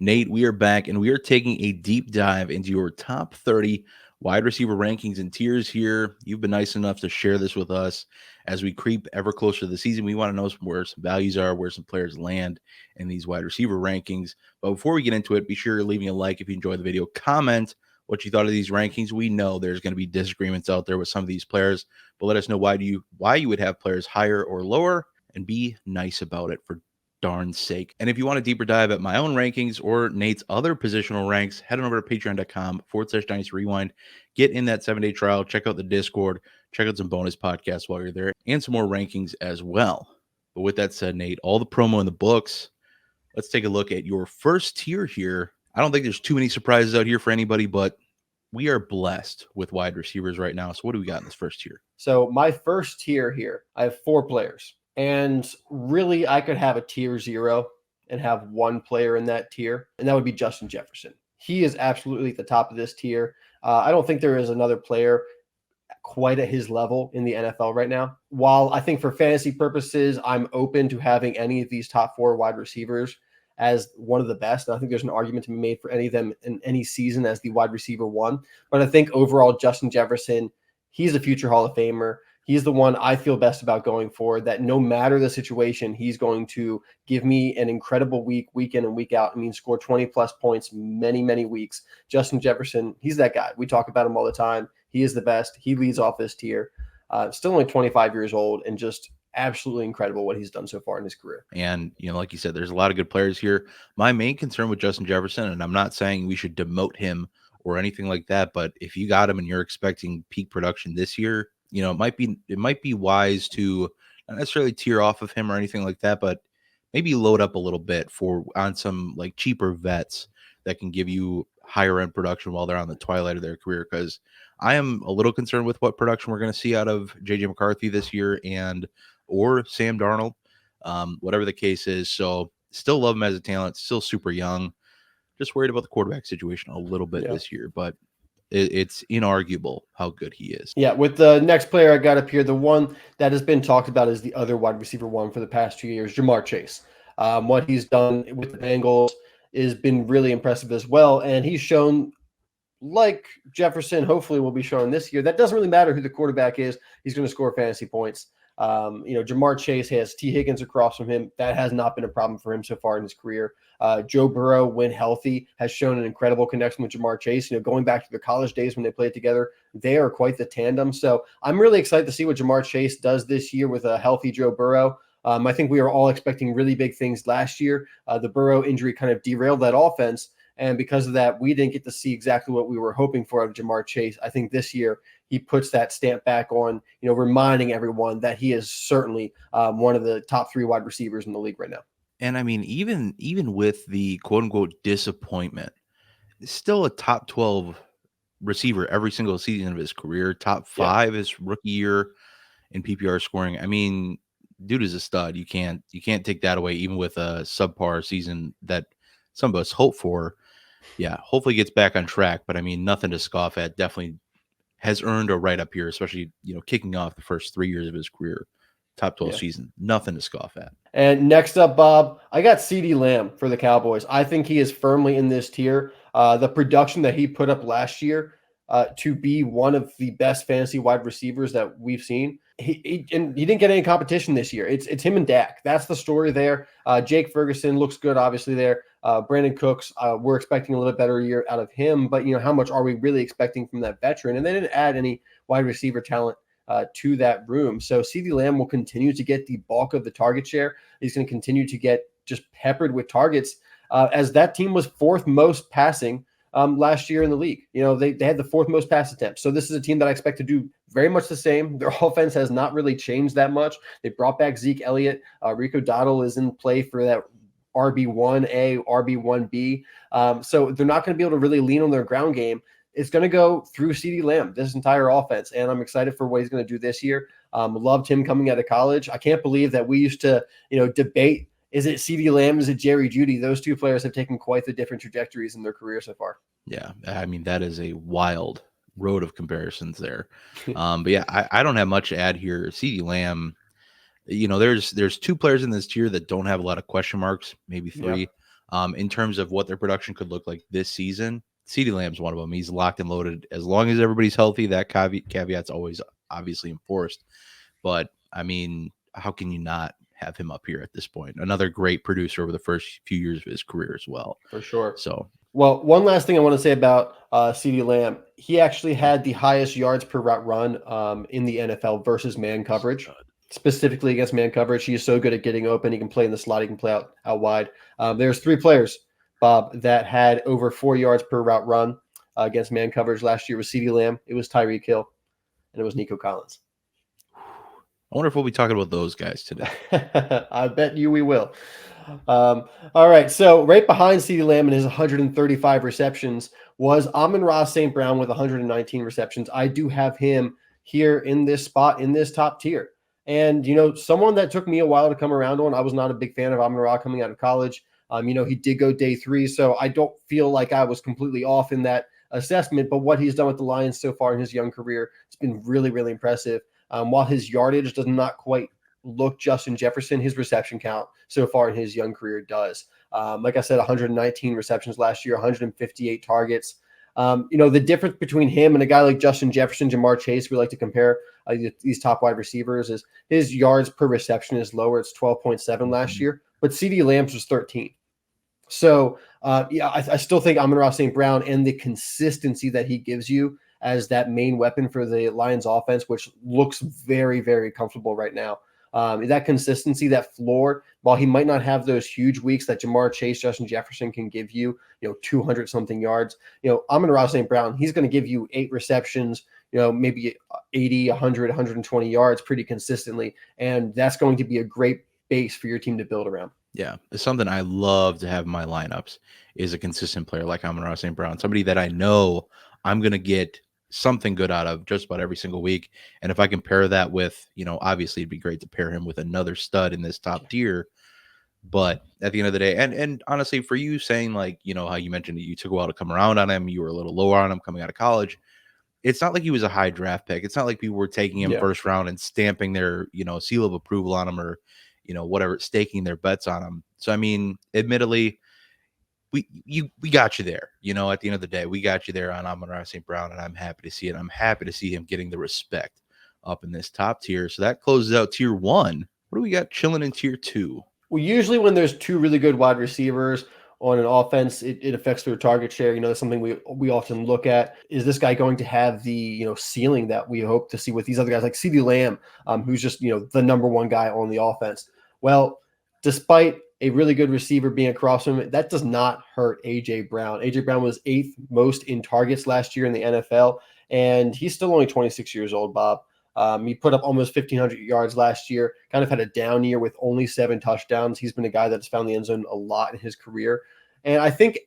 Nate, we are back, and we are taking a deep dive into your top 30 wide receiver rankings and tiers here. You've been nice enough to share this with us as we creep ever closer to the season. We want to know where some values are, where some players land in these wide receiver rankings. But before we get into it, be sure you're leaving a like if you enjoyed the video. Comment what you thought of these rankings. We know there's going to be disagreements out there with some of these players, but let us know why you would have players higher or lower, and be nice about it for darn sake. And if you want a deeper dive at my own rankings or Nate's other positional ranks, head on over to patreon.com/Dynasty Rewind. Get in that 7-day trial. Check out the Discord. Check out some bonus podcasts while you're there and some more rankings as well. But with that said, Nate, all the promo in the books. Let's take a look at your first tier here. I don't think there's too many surprises out here for anybody, but we are blessed with wide receivers right now. So what do we got in this first tier? So my first tier here, I have 4 players. And really, I could have a tier 0 and have one player in that tier, and that would be Justin Jefferson. He is absolutely at the top of this tier. I don't think there is another player quite at his level in the NFL right now. While I think for fantasy purposes, I'm open to having any of these top 4 wide receivers as one of the best. And I think there's an argument to be made for any of them in any season as the wide receiver 1. But I think overall, Justin Jefferson, he's a future Hall of Famer. He's the one I feel best about going forward, that no matter the situation, he's going to give me an incredible week in and week out. I mean, score 20-plus points many, many weeks. Justin Jefferson, he's that guy. We talk about him all the time. He is the best. He leads off this tier. Still only 25 years old, and just absolutely incredible what he's done so far in his career. And, like you said, there's a lot of good players here. My main concern with Justin Jefferson, and I'm not saying we should demote him or anything like that, but if you got him and you're expecting peak production this year, it might be wise to not necessarily tear off of him or anything like that, but maybe load up a little bit on some like cheaper vets that can give you higher end production while they're on the twilight of their career. Because I am a little concerned with what production we're going to see out of JJ McCarthy this year or Sam Darnold, whatever the case is. So still love him as a talent, still super young. Just worried about the quarterback situation a little bit this year, but it's inarguable how good he is. Yeah, with the next player I got up here, the one that has been talked about is the other wide receiver 1 for the past 2 years, Jamar Chase. What he's done with the Bengals has been really impressive as well, and he's shown, like Jefferson hopefully will be shown this year, that doesn't really matter who the quarterback is. He's going to score fantasy points. Jamar Chase has T. Higgins across from him. That has not been a problem for him so far in his career. Joe Burrow, when healthy, has shown an incredible connection with Jamar Chase. Going back to their college days when they played together, they are quite the tandem. So I'm really excited to see what Jamar Chase does this year with a healthy Joe Burrow. I think we were all expecting really big things last year. The Burrow injury kind of derailed that offense. And because of that, we didn't get to see exactly what we were hoping for out of Jamar Chase. I think this year he puts that stamp back on, reminding everyone that he is certainly one of the top 3 wide receivers in the league right now. And I mean, even with the quote unquote disappointment, still a top 12 receiver every single season of his career, top 5 his rookie year in PPR scoring. I mean, dude is a stud. You can't take that away, even with a subpar season that some of us hope for. Yeah, hopefully gets back on track, but I mean, nothing to scoff at. Definitely has earned a right up here, especially, kicking off the first 3 years of his career. Top 12 season, nothing to scoff at. And next up, Bob, I got CeeDee Lamb for the Cowboys. I think he is firmly in this tier. The production that he put up last year to be one of the best fantasy wide receivers that we've seen. He didn't get any competition this year. It's him and Dak. That's the story there. Jake Ferguson looks good, obviously, there. Brandon Cooks, we're expecting a little better year out of him, but how much are we really expecting from that veteran? And they didn't add any wide receiver talent to that room. So CeeDee Lamb will continue to get the bulk of the target share. He's going to continue to get just peppered with targets as that team was 4th most passing last year in the league. They had the 4th most pass attempts. So this is a team that I expect to do very much the same. Their offense has not really changed that much. They brought back Zeke Elliott. Rico Dowdle is in play for that RB1A, RB1B. So they're not going to be able to really lean on their ground game. It's going to go through CeeDee Lamb, this entire offense, and I'm excited for what he's going to do this year. Loved him coming out of college. I can't believe that we used to, debate, is it CeeDee Lamb, is it Jerry Jeudy? Those 2 players have taken quite the different trajectories in their career so far. Yeah, I mean, that is a wild road of comparisons there. But yeah, I don't have much to add here. CeeDee Lamb, there's 2 players in this tier that don't have a lot of question marks, maybe 3. In terms of what their production could look like this season, CeeDee Lamb's one of them. He's locked and loaded. As long as everybody's healthy, that caveat's always obviously enforced. But I mean, how can you not have him up here at this point? Another great producer over the first few years of his career as well. For sure. So, Well, one last thing I want to say about CeeDee Lamb. He actually had the highest yards per route run in the NFL versus man coverage, specifically against man coverage. He is so good at getting open. He can play in the slot. He can play out wide. There's 3 players, Bob, that had over 4 yards per route run against man coverage last year. It was CeeDee Lamb, it was Tyreek Hill, and it was Nico Collins. I wonder if we'll be talking about those guys today. I bet you we will. All right. So right behind CeeDee Lamb in his 135 receptions was Amon-Ra St. Brown with 119 receptions. I do have him here in this spot in this top tier. And, someone that took me a while to come around on, I was not a big fan of Amon-Ra coming out of college. He did go day 3, so I don't feel like I was completely off in that assessment. But what he's done with the Lions so far in his young career, it's been really, really impressive. While his yardage does not quite look Justin Jefferson, his reception count so far in his young career does. Like I said, 119 receptions last year, 158 targets. The difference between him and a guy like Justin Jefferson, Jamar Chase, we like to compare these top wide receivers, is his yards per reception is lower. It's 12.7 last year, but CeeDee Lamb's was 13. So, I still think Amon-Ra St. Brown and the consistency that he gives you as that main weapon for the Lions offense, which looks very, very comfortable right now. That consistency, that floor, while he might not have those huge weeks that Jamar Chase, Justin Jefferson can give you, 200 something yards, Amon-Ra St. Brown, he's going to give you 8 receptions, maybe 80, 100, 120 yards pretty consistently. And that's going to be a great base for your team to build around. Yeah, it's something I love to have in my lineups is a consistent player like Amon-Ra St. Brown, somebody that I know I'm going to get something good out of just about every single week. And if I can pair that with, obviously it'd be great to pair him with another stud in this top tier. But at the end of the day, and honestly, for you saying like, how you mentioned that you took a while to come around on him, you were a little lower on him coming out of college. It's not like he was a high draft pick. It's not like people were taking him first round and stamping their, seal of approval on him or, whatever, staking their bets on him. So, I mean, admittedly, we got you there. At the end of the day, we got you there on Amon-Ra St. Brown, and I'm happy to see it. I'm happy to see him getting the respect up in this top tier. So that closes out tier 1. What do we got chilling in tier 2? Well, usually when there's 2 really good wide receivers on an offense, it affects their target share. That's something we often look at. Is this guy going to have the ceiling that we hope to see with these other guys like CeeDee Lamb, who's just the number 1 guy on the offense? Well, despite a really good receiver being across from him, that does not hurt A.J. Brown. A.J. Brown was 8th most in targets last year in the NFL, and he's still only 26 years old, Bob. He put up almost 1,500 yards last year, kind of had a down year with only 7 touchdowns. He's been a guy that's found the end zone a lot in his career. And I think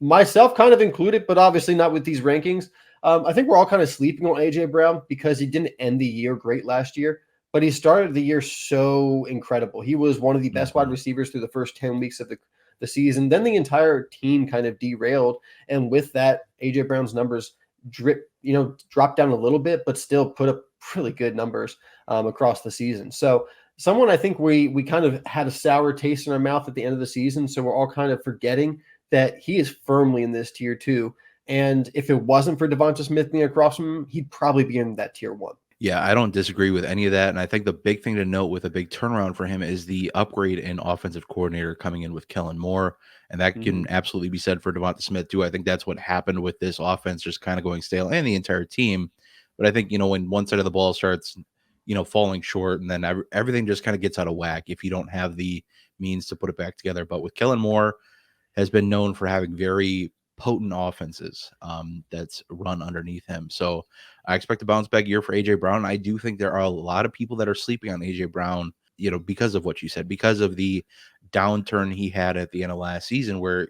myself kind of included, but obviously not with these rankings. I think we're all kind of sleeping on A.J. Brown because he didn't end the year great last year, but he started the year so incredible. He was one of the best wide receivers through the first 10 weeks of the season. Then the entire team kind of derailed. And with that, A.J. Brown's numbers dropped down a little bit, but still put up really good numbers across the season. So someone I think we kind of had a sour taste in our mouth at the end of the season. So we're all kind of forgetting that he is firmly in this tier 2. And if it wasn't for Devonta Smith being across from him, he'd probably be in that tier 1. Yeah, I don't disagree with any of that. And I think the big thing to note with a big turnaround for him is the upgrade in offensive coordinator coming in with Kellen Moore. And that can absolutely be said for Devonta Smith, too. I think that's what happened with this offense, just kind of going stale, and the entire team. But I think, when one side of the ball starts, falling short, and then everything just kind of gets out of whack if you don't have the means to put it back together. But with Kellen Moore, has been known for having very potent offenses that's run underneath him. So I expect a bounce back year for A.J. Brown. I do think there are a lot of people that are sleeping on A.J. Brown, because of what you said, because of the downturn he had at the end of last season where,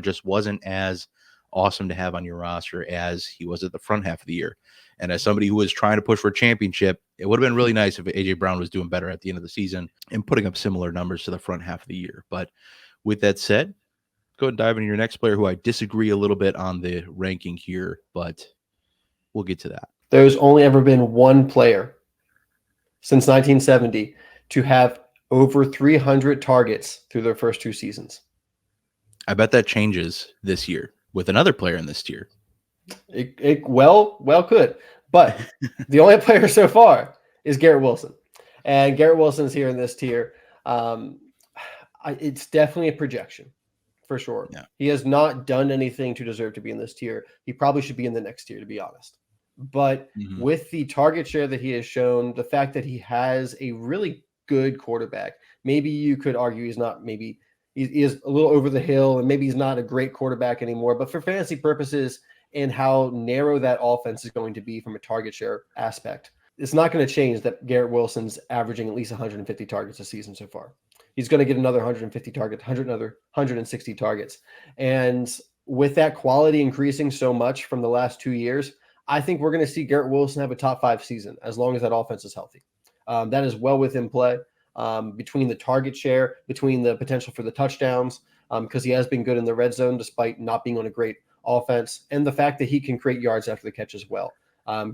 just wasn't as awesome to have on your roster as he was at the front half of the year. And as somebody who was trying to push for a championship, it would have been really nice if A.J. Brown was doing better at the end of the season and putting up similar numbers to the front half of the year. But with that said, go ahead and dive into your next player who I disagree a little bit on the ranking here, but we'll get to that. There's only ever been one player since 1970 to have over 300 targets through their first 2 seasons. I bet that changes this year with another player in this tier. It well could, but the only player so far is Garrett Wilson, and Garrett Wilson is here in this tier. Um, it's definitely a projection for sure. Yeah. He has not done anything to deserve to be in this tier. He probably should be in the next tier, to be honest. But Hmm. with the target share that he has shown, the fact that he has a really good quarterback, maybe you could argue he's not, maybe he is a little over the hill and maybe he's not a great quarterback anymore. But for fantasy purposes and how narrow that offense is going to be from a target share aspect, it's not going to change that Garrett Wilson's averaging at least 150 targets a season so far. He's going to get another 150 targets, 100 another 160 targets. And with that quality increasing so much from the last 2 years, I think we're going to see Garrett Wilson have a top 5 season as long as that offense is healthy. That is well within play between the target share, between the potential for the touchdowns, because he has been good in the red zone despite not being on a great offense, and the fact that he can create yards after the catch as well.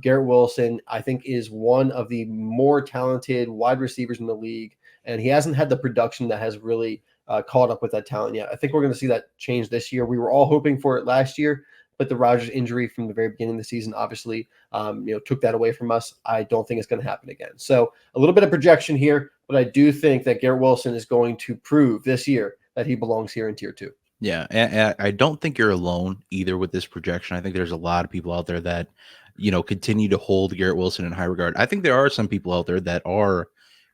Garrett Wilson, I think, is one of the more talented wide receivers in the league, and he hasn't had the production that has really caught up with that talent yet. I think we're going to see that change this year. We were all hoping for it last year, but the Rodgers injury from the very beginning of the season obviously, took that away from us. I don't think it's going to happen again. So a little bit of projection here, but I do think that Garrett Wilson is going to prove this year that he belongs here in tier 2. Yeah, and I don't think you're alone either with this projection. I think there's a lot of people out there that, continue to hold Garrett Wilson in high regard. I think there are some people out there that are,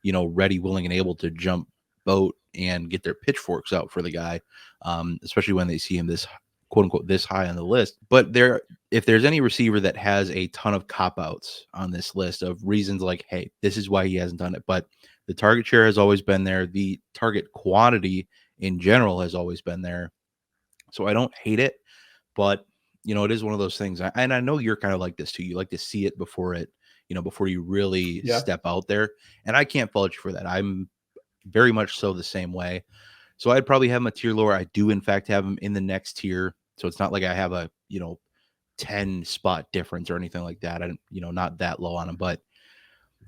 ready, willing, and able to jump boat and get their pitchforks out for the guy, especially when they see him this quote unquote this high on the list. But if there's any receiver that has a ton of cop outs on this list of reasons like, hey, this is why he hasn't done it, but the target share has always been there, the target quantity in general has always been there. So I don't hate it, but it is one of those things. And I know you're kind of like this too. You like to see it before before you really Yeah. step out there. And I can't fault you for that. I'm very much so the same way. So I'd probably have him a tier lower. I do, in fact, have him in the next tier. So it's not like I have a, 10 spot difference or anything like that. I'm, not that low on him. But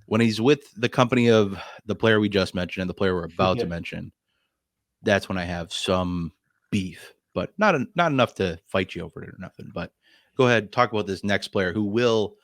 when he's with the company of the player we just mentioned and the player we're about to Yeah. mention, that's when I have some beef, but not enough to fight you over it or nothing. But go ahead, talk about this next player who will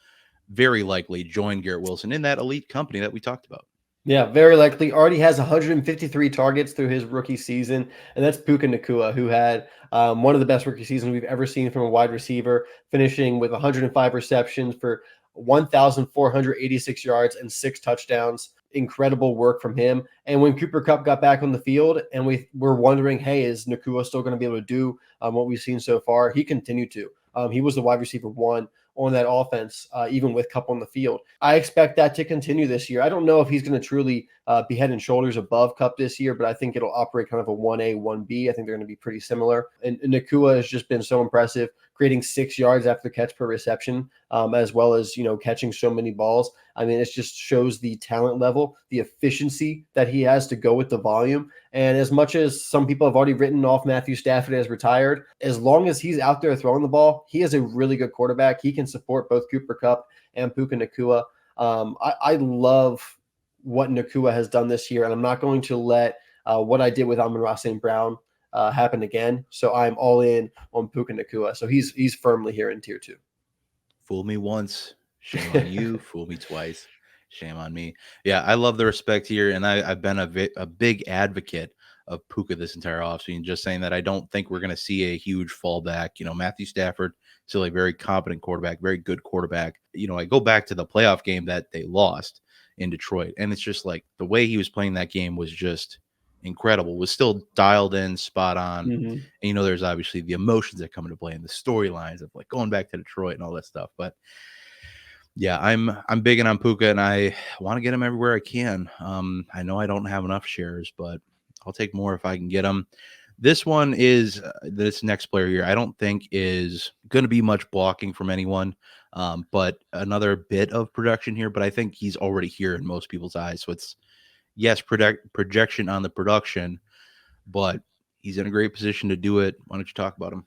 very likely join Garrett Wilson in that elite company that we talked about. Yeah, very likely. Already has 153 targets through his rookie season, and that's Puka Nacua, who had one of the best rookie seasons we've ever seen from a wide receiver, finishing with 105 receptions for 1,486 yards and 6 touchdowns. Incredible work from him. And when Cooper Kupp got back on the field, and we were wondering, hey, is Nacua still going to be able to do what we've seen so far? He continued to. He was the wide receiver one on that offense, even with Kupp on the field. I expect that to continue this year. I don't know if he's going to truly be head and shoulders above Kupp this year, but I think it'll operate kind of a 1A, 1B. I think they're going to be pretty similar. And Nacua has just been so impressive, creating 6 yards after the catch per reception, as well as, catching so many balls. I mean, it just shows the talent level, the efficiency that he has to go with the volume. And as much as some people have already written off Matthew Stafford as retired, as long as he's out there throwing the ball, he is a really good quarterback. He can support both Cooper Kupp and Puka Nacua. I love what Nacua has done this year, and I'm not going to let what I did with Amon-Ra St. Brown happen again. So I'm all in on Puka Nacua. So he's firmly here in tier 2. Fool me once, shame on you. Fool me twice, shame on me. Yeah, I love the respect here, and I've been a big advocate of Puka this entire offseason, just saying that I don't think we're going to see a huge fallback. Matthew Stafford, still a very competent quarterback, very good quarterback. I go back to the playoff game that they lost in Detroit, and it's just like the way he was playing that game was just incredible, was still dialed in, spot on. Mm-hmm. And there's obviously the emotions that come into play and the storylines of like going back to Detroit and all that stuff. But yeah, I'm big on Puka, and I want to get him everywhere I can. I know I don't have enough shares, but I'll take more if I can get them. This one is this next player here. I don't think is going to be much blocking from anyone, but another bit of production here. But I think he's already here in most people's eyes. So it's yes, projection on the production, but he's in a great position to do it. Why don't you talk about him?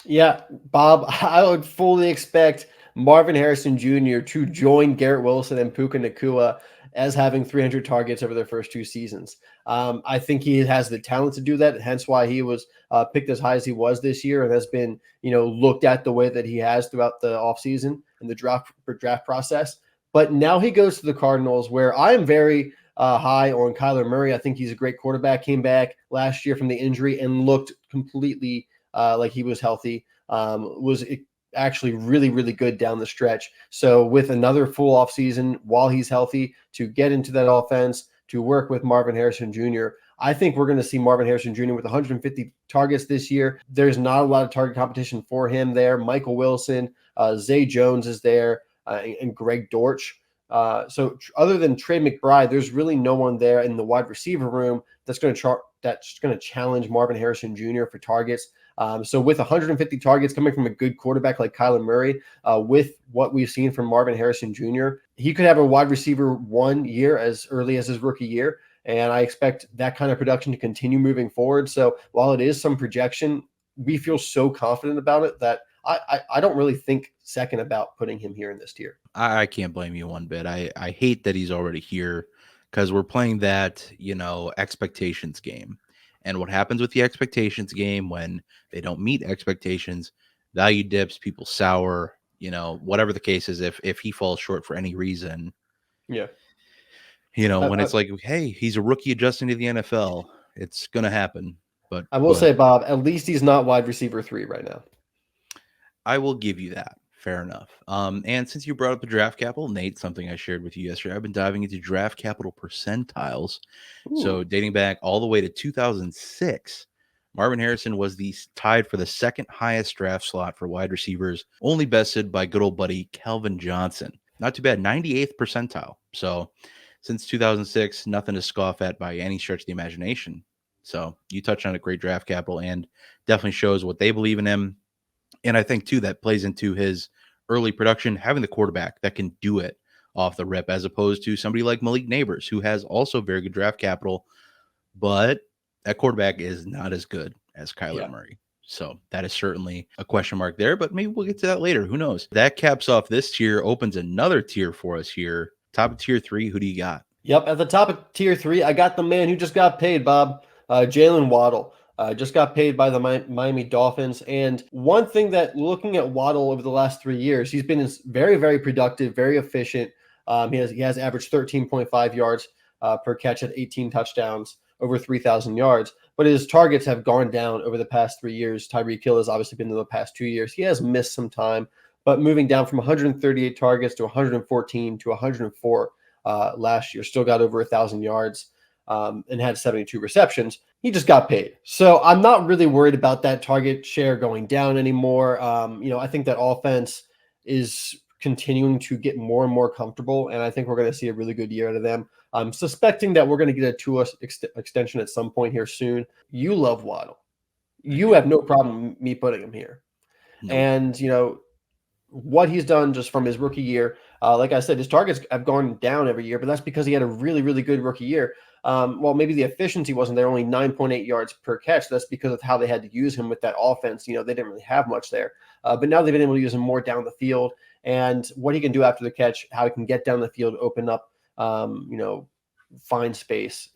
Yeah, Bob, I would fully expect Marvin Harrison Jr. to join Garrett Wilson and Puka Nacua as having 300 targets over their first 2 seasons. I think he has the talent to do that, hence why he was picked as high as he was this year and has been, looked at the way that he has throughout the offseason and the draft process. But now he goes to the Cardinals, where I am very high on Kyler Murray. I think he's a great quarterback. Came back last year from the injury and looked completely like he was healthy. Was actually really, really good down the stretch. So with another full offseason while he's healthy to get into that offense, to work with Marvin Harrison Jr., I think we're going to see Marvin Harrison Jr. with 150 targets this year. There's not a lot of target competition for him there. Michael Wilson, Zay Jones is there, and Greg Dortch. So other than Trey McBride, there's really no one there in the wide receiver room that's going to challenge Marvin Harrison Jr. for targets. So with 150 targets coming from a good quarterback like Kyler Murray, with what we've seen from Marvin Harrison Jr., he could have a wide receiver 1 year as early as his rookie year. And I expect that kind of production to continue moving forward. So while it is some projection, we feel so confident about it that I don't really think second about putting him here in this tier. I can't blame you one bit. I hate that he's already here because we're playing that, expectations game. And what happens with the expectations game when they don't meet expectations, value dips, people sour, whatever the case is, if he falls short for any reason, Yeah. when I, it's like, hey, he's a rookie adjusting to the NFL, it's gonna happen. But I go will ahead. say, Bob, at least he's not wide receiver 3 right now. I will give you that. Fair enough. And since you brought up the draft capital, Nate, something I shared with you yesterday, I've been diving into draft capital percentiles. So Ooh. dating back all the way to 2006, Marvin Harrison was tied for the second highest draft slot for wide receivers, only bested by good old buddy Calvin Johnson. Not too bad, 98th percentile. So since 2006, nothing to scoff at by any stretch of the imagination. So you touched on a great draft capital and definitely shows what they believe in him. And I think, too, that plays into his early production, having the quarterback that can do it off the rip, as opposed to somebody like Malik Neighbors, who has also very good draft capital, but that quarterback is not as good as Kyler Yeah. Murray. So that is certainly a question mark there, but maybe we'll get to that later. Who knows? That caps off this tier, opens another tier for us here. Top of tier 3, who do you got? Yep. At the top of tier 3, I got the man who just got paid, Bob, Jalen Waddle. Just got paid by the Miami Dolphins. And one thing that looking at Waddle over the last 3 years, he's been very, very productive, very efficient. He has averaged 13.5 yards per catch at 18 touchdowns, over 3,000 yards. But his targets have gone down over the past 3 years. Tyreek Hill has obviously been in the past 2 years. He has missed some time, but moving down from 138 targets to 114 to 104 last year, still got over 1,000 yards. And had 72 receptions. He just got paid. So I'm not really worried about that target share going down anymore. I think that offense is continuing to get more and more comfortable, and I think we're going to see a really good year out of them. I'm suspecting that we're going to get a Tua extension at some point here soon. You love Waddle. I You do. have no problem me putting him here. Nope. And, what he's done just from his rookie year, like I said, his targets have gone down every year, but that's because he had a really, really good rookie year. Well, maybe the efficiency wasn't there, only 9.8 yards per catch. That's because of how they had to use him with that offense. They didn't really have much there. But now they've been able to use him more down the field, and what he can do after the catch, how he can get down the field, open up, find space.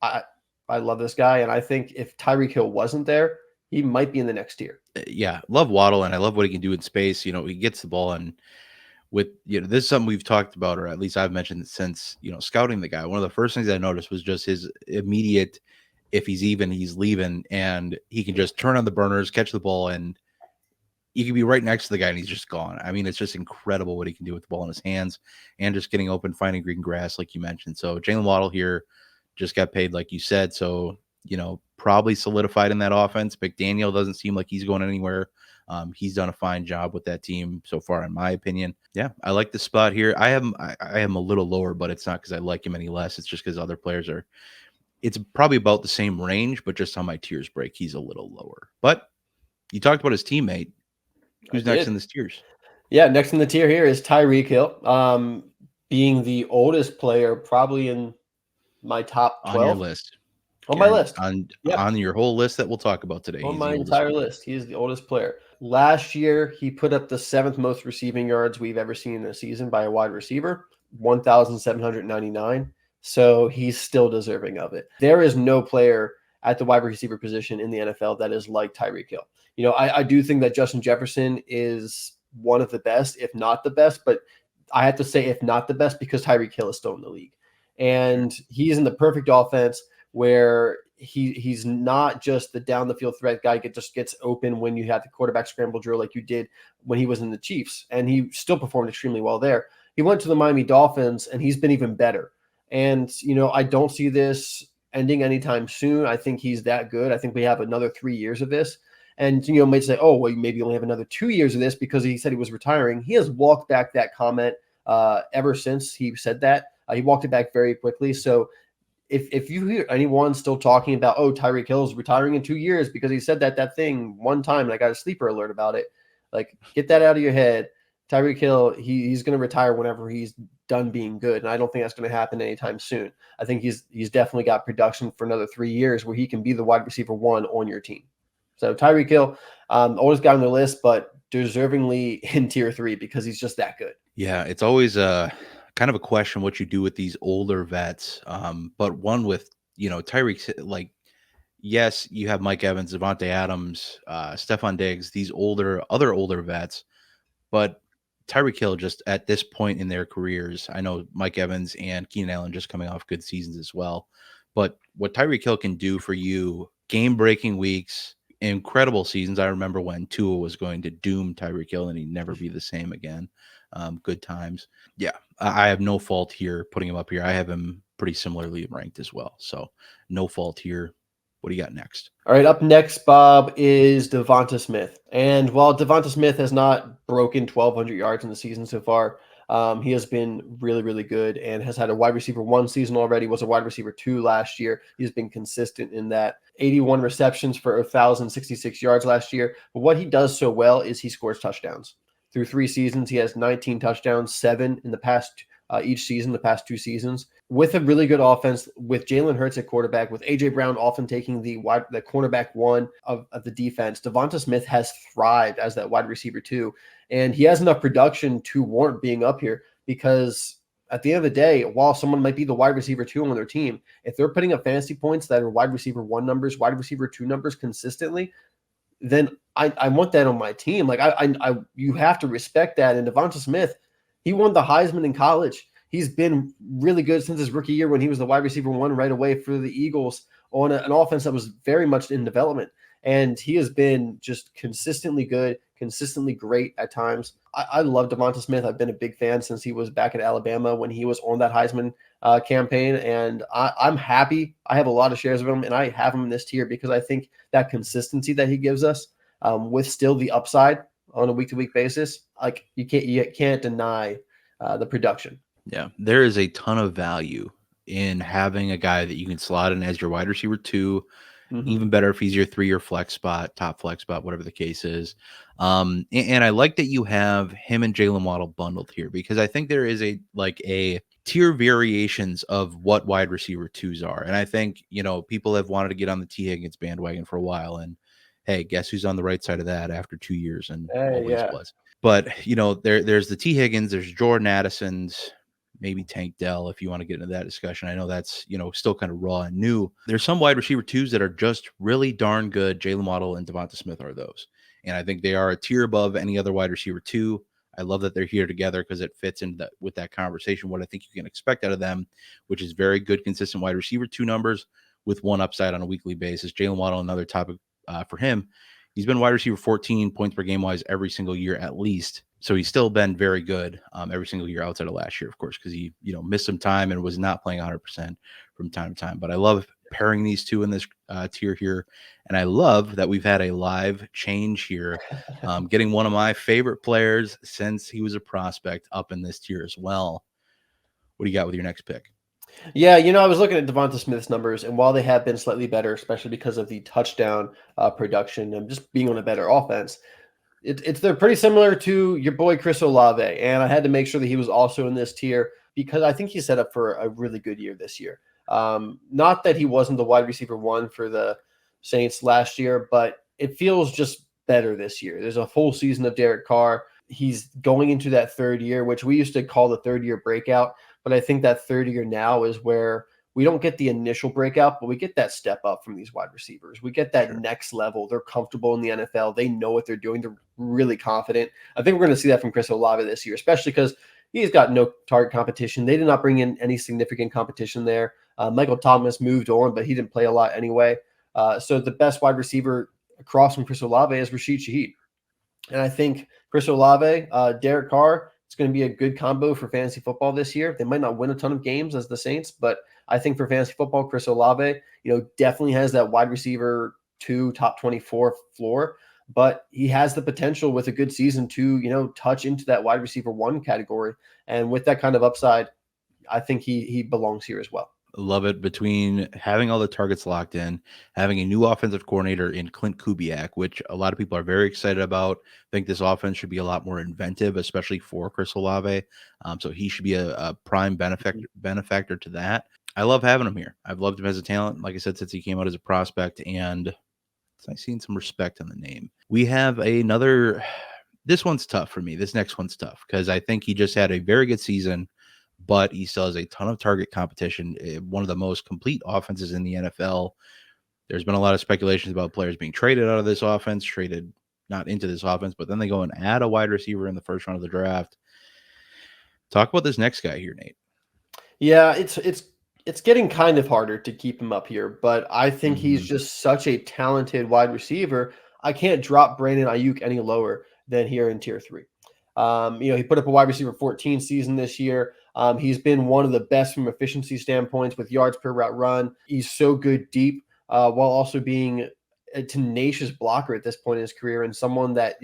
I love this guy, and I think if Tyreek Hill wasn't there, he might be in the next tier. Yeah, love Waddle, and I love what he can do in space. He gets the ball, and with this is something we've talked about, or at least I've mentioned since scouting the guy. One of the first things I noticed was just his immediate, if he's even, he's leaving, and he can just turn on the burners, catch the ball, and you can be right next to the guy, and he's just gone. I mean, it's just incredible what he can do with the ball in his hands, and just getting open, finding green grass, like you mentioned. So Jalen Waddle here just got paid, like you said. So probably solidified in that offense. McDaniel doesn't seem like he's going anywhere. He's done a fine job with that team so far, in my opinion. Yeah, I like the spot here. I am a little lower, but it's not because I like him any less. It's just because other players are. It's probably about the same range, but just on my tiers break, he's a little lower. But you talked about his teammate. I Who's next in did. this tiers? Yeah, next in the tier here is Tyreek Hill, being the oldest player probably in my top On your 12 list, on my Karen, list. on Yep, on your whole list that we'll talk about today. on He's the my oldest entire player. list. He is the oldest player. Last year, he put up the 7th most receiving yards we've ever seen in a season by a wide receiver. 1,799. So he's still deserving of it. There is no player at the wide receiver position in the NFL that is like Tyreek Hill. I do think that Justin Jefferson is one of the best, if not the best, but I have to say if not the best because Tyreek Hill is still in the league. Sure. And he's in the perfect offense where he's not just the down the field threat guy just gets open when you have the quarterback scramble drill like you did when he was in the Chiefs, and he still performed extremely well there. He went to the Miami Dolphins and he's been even better. And I don't see this ending anytime soon. I think he's that good. I think we have another 3 years of this. And might say, oh, well, maybe only have another 2 years of this because he said he was retiring. He has walked back that comment ever since he said that. He walked it back very quickly. So if you hear anyone still talking about, oh, Tyreek Hill is retiring in 2 years because he said that thing one time and I got a sleeper alert about it, like get that out of your head. Tyreek Hill, he's going to retire whenever he's done being good, and I don't think that's going to happen anytime soon. I think he's definitely got production for another 3 years where he can be the wide receiver one on your team. So Tyreek Hill, always got on the list, but deservingly in tier 3 because he's just that good. Yeah, it's always a kind of a question what you do with these older vets. But one with Tyreek, like yes, you have Mike Evans, Devontae Adams, Stephon Diggs, these other older vets, but Tyreek Hill just at this point in their careers, I know Mike Evans and Keenan Allen just coming off good seasons as well. But what Tyreek Hill can do for you, game breaking weeks, incredible seasons. I remember when Tua was going to doom Tyreek Hill and he'd never be the same again. Good times. Yeah, I have no fault here putting him up here. I have him pretty similarly ranked as well. So no fault here. What do you got next? All right, up next, Bob, is Devonta Smith. And while Devonta Smith has not broken 1,200 yards in the season so far, he has been really, really good and has had a wide receiver 1 season already, was a wide receiver 2 last year. He's been consistent in that. 81 receptions for 1,066 yards last year. But what he does so well is he scores touchdowns. Through 3 seasons, he has 19 touchdowns, 7 in the past each season, the past 2 seasons, with a really good offense, with Jalen Hurts at quarterback, with A.J. Brown often taking the cornerback 1 of the defense. Devonta Smith has thrived as that wide receiver 2, and he has enough production to warrant being up here because at the end of the day, while someone might be the wide receiver 2 on their team, if they're putting up fantasy points that are wide receiver 1 numbers, wide receiver 2 numbers consistently, then I want that on my team. Like you have to respect that. And Devonta Smith, he won the Heisman in college. He's been really good since his rookie year when he was the wide receiver 1 right away for the Eagles on an offense that was very much in development. And he has been just consistently good, consistently great at times. I love Devonta Smith. I've been a big fan since he was back at Alabama when he was on that Heisman campaign. And I'm happy. I have a lot of shares of him, and I have him in this tier because I think that consistency that he gives us with still the upside on a week-to-week basis, like you can't deny the production. Yeah, there is a ton of value in having a guy that you can slot in as your wide receiver 2. Mm-hmm. Even better if he's your 3 or flex spot, top flex spot, whatever the case is. And I like that you have him and Jalen Waddle bundled here because I think there is a tier variations of what wide receiver 2s are. And I think, people have wanted to get on the T. Higgins bandwagon for a while. And hey, guess who's on the right side of that after 2 years and always Yeah. was. But, there's the T. Higgins, there's Jordan Addison's, maybe Tank Dell if you want to get into that discussion. I know that's, still kind of raw and new. There's some wide receiver 2s that are just really darn good. Jalen Waddle and Devonta Smith are those. And I think they are a tier above any other wide receiver 2. I love that they're here together because it fits in with that conversation, what I think you can expect out of them, which is very good, consistent wide receiver 2 numbers with one upside on a weekly basis. Jalen Waddle, another topic for him. He's been wide receiver 14 points per game wise every single year at least. So he's still been very good every single year outside of last year, of course, because he missed some time and was not playing 100% from time to time. But I love pairing these two in this tier here. And I love that we've had a live change here, getting one of my favorite players since he was a prospect up in this tier as well. What do you got with your next pick? Yeah, I was looking at Devonta Smith's numbers, and while they have been slightly better, especially because of the touchdown production and just being on a better offense, they're pretty similar to your boy Chris Olave. And I had to make sure that he was also in this tier because I think he's set up for a really good year this year. Not that he wasn't the wide receiver 1 for the Saints last year, but it feels just better this year. There's a full season of Derek Carr. he's going into that third year, which we used to call the third year breakout. But I think that third year now is where we don't get the initial breakout, but we get that step up from these wide receivers. We get that Sure. next level. They're comfortable in the NFL. They know what they're doing. They're really confident. I think we're going to see that from Chris Olave this year, especially because he's got no target competition. They did not bring in any significant competition there. Michael Thomas moved on, but he didn't play a lot anyway. So the best wide receiver across from Chris Olave is Rashid Shaheed. And I think Chris Olave, Derek Carr, it's going to be a good combo for fantasy football this year. They might not win a ton of games as the Saints, but I think for fantasy football, Chris Olave, definitely has that wide receiver 2, top 24 floor. But he has the potential with a good season to, touch into that wide receiver 1 category. And with that kind of upside, I think he belongs here as well. Love it. Between having all the targets locked in, having a new offensive coordinator in Clint Kubiak, which a lot of people are very excited about. I think this offense should be a lot more inventive, especially for Chris Olave. So he should be a prime benefactor to that. I love having him here. I've loved him as a talent, like I said, since he came out as a prospect, and it's nice seeing some respect on the name. We have another. This one's tough for me. This next one's tough because I think he just had a very good season, but he still has a ton of target competition. One of the most complete offenses in the NFL. There's been a lot of speculations about players being traded out of this offense, traded not into this offense, but then they go and add a wide receiver in the first round of the draft. Talk about this next guy here, Nate. Yeah, it's getting kind of harder to keep him up here, but I think he's Mhm. just such a talented wide receiver. I can't drop Brandon Ayuk any lower than here in tier 3. He put up a wide receiver 14 season this year. He's been one of the best from efficiency standpoints with yards per route run. He's so good deep, while also being a tenacious blocker at this point in his career, and someone that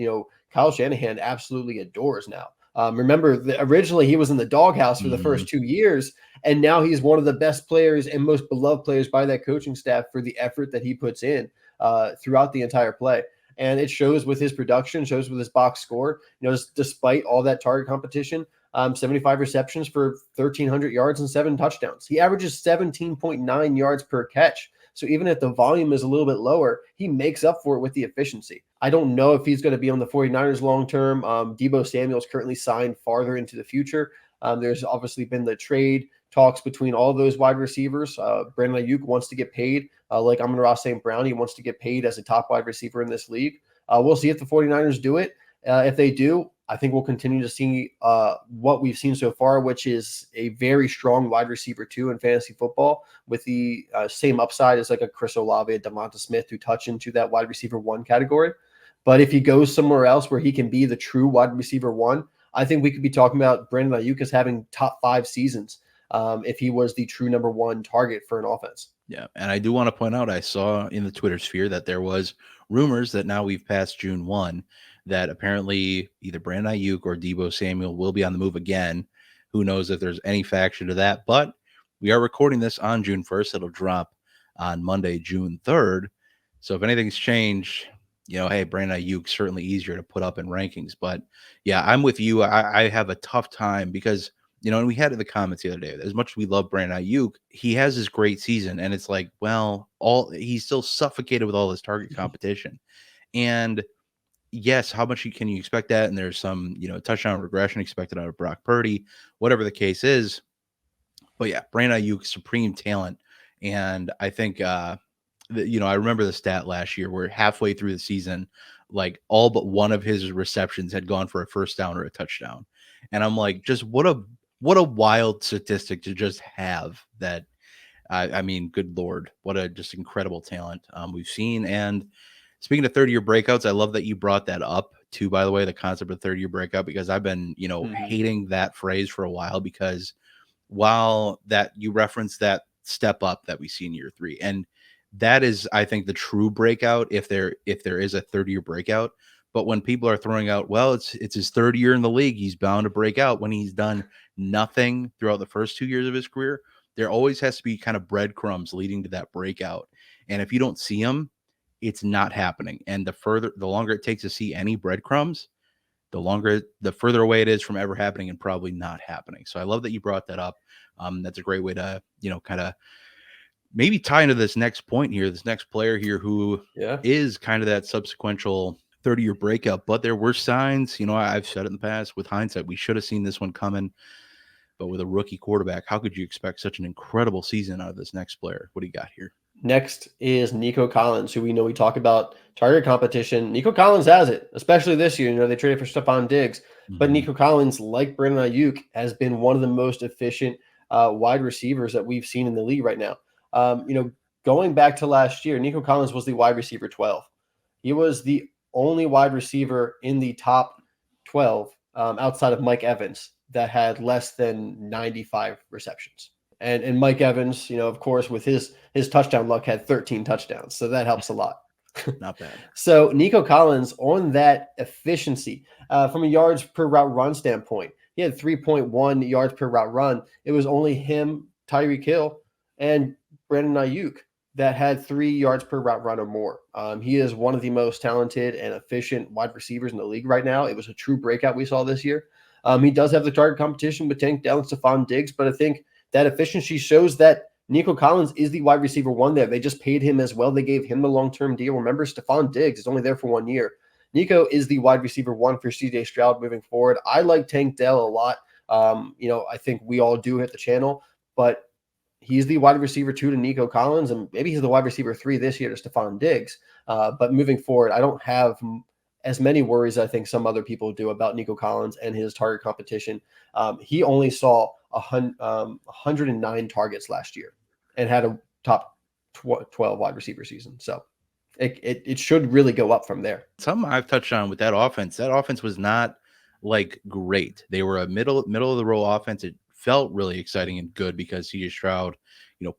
Kyle Shanahan absolutely adores now. Remember, originally he was in the doghouse for the Mhm. first 2 years, and now he's one of the best players and most beloved players by that coaching staff for the effort that he puts in throughout the entire play. And it shows with his production, shows with his box score. Despite all that target competition, 75 receptions for 1,300 yards and 7 touchdowns. He averages 17.9 yards per catch. So even if the volume is a little bit lower, he makes up for it with the efficiency. I don't know if he's going to be on the 49ers long term. Debo Samuel is currently signed farther into the future. There's obviously been the trade talks between all those wide receivers. Brandon Ayuk wants to get paid, like Amon-Ra St. Brown. He wants to get paid as a top wide receiver in this league. We'll see if the 49ers do it. If they do, I think we'll continue to see what we've seen so far, which is a very strong wide receiver 2 in fantasy football with the same upside as like a Chris Olave, a Devonta Smith who touch into that wide receiver 1 category. But if he goes somewhere else where he can be the true wide receiver 1, I think we could be talking about Brandon Ayuk as having top 5 seasons if he was the true number 1 target for an offense. Yeah, and I do want to point out, I saw in the Twitter sphere that there was rumors that now we've passed June 1, that apparently either Brandon Ayuk or Debo Samuel will be on the move again. Who knows if there's any faction to that, but we are recording this on June 1st. It'll drop on Monday, June 3rd. So if anything's changed, hey, Brandon Ayuk certainly easier to put up in rankings. But yeah, I'm with you. I have a tough time because and we had in the comments the other day, as much as we love Brandon Ayuk, he has this great season, and it's like, well, he's still suffocated with all this target competition. And yes, how much can you expect that? And there's some, touchdown regression expected out of Brock Purdy, whatever the case is. But yeah, Brandon Ayuk, supreme talent. And I think I remember the stat last year where halfway through the season, like all but one of his receptions had gone for a first down or a touchdown. And I'm like, just what a wild statistic to just have that. I mean, good Lord, what a just incredible talent we've seen. And speaking of third year breakouts, I love that you brought that up too, by the way, the concept of third year breakout, because I've been, Mhm. hating that phrase for a while because while that you reference that step up that we see in year 3, and that is, I think, the true breakout if there is a third year breakout. But when people are throwing out, well, it's his third year in the league, he's bound to break out when he's done nothing throughout the first 2 years of his career. There always has to be kind of breadcrumbs leading to that breakout, and if you don't see them, it's not happening. And the longer it takes to see any breadcrumbs, the further away it is from ever happening and probably not happening. So I love that you brought that up. That's a great way to, kind of maybe tie into this next point here, this next player here who Yeah. is kind of that subsequential 30-year breakout. But there were signs, I've said it in the past, with hindsight, we should have seen this one coming. But with a rookie quarterback, how could you expect such an incredible season out of this next player? What do you got here? Next is Nico Collins, who we know we talk about target competition. Nico Collins has it, especially this year. They traded for Stephon Diggs, but Mhm. Nico Collins, like Brandon Ayuk, has been one of the most efficient wide receivers that we've seen in the league right now. Going back to last year, Nico Collins was the wide receiver 12. He was the only wide receiver in the top 12 outside of Mike Evans that had less than 95 receptions. And Mike Evans, of course, with his touchdown luck, had 13 touchdowns, so that helps a lot. Not bad. So Nico Collins on that efficiency from a yards per route run standpoint, he had 3.1 yards per route run. It was only him, Tyreek Hill, and Brandon Ayuk that had 3 yards per route run or more. He is one of the most talented and efficient wide receivers in the league right now. It was a true breakout we saw this year. He does have the target competition with Tank Dell and Stephon Diggs, but I think that efficiency shows that Nico Collins is the wide receiver one there. They just paid him as well. They gave him the long-term deal. Remember, Stephon Diggs is only there for 1 year. Nico is the wide receiver one for CJ Stroud moving forward. I like Tank Dell a lot. I think we all do at the channel, but he's the wide receiver 2 to Nico Collins, and maybe he's the wide receiver 3 this year to Stephon Diggs. But moving forward, I don't have as many worries I think some other people do about Nico Collins and his target competition. He only saw 109 targets last year and had a top 12 wide receiver season. So it should really go up from there. Something I've touched on with that offense. That offense was not like great. They were a middle of the row offense. It felt really exciting and good because CJ Stroud,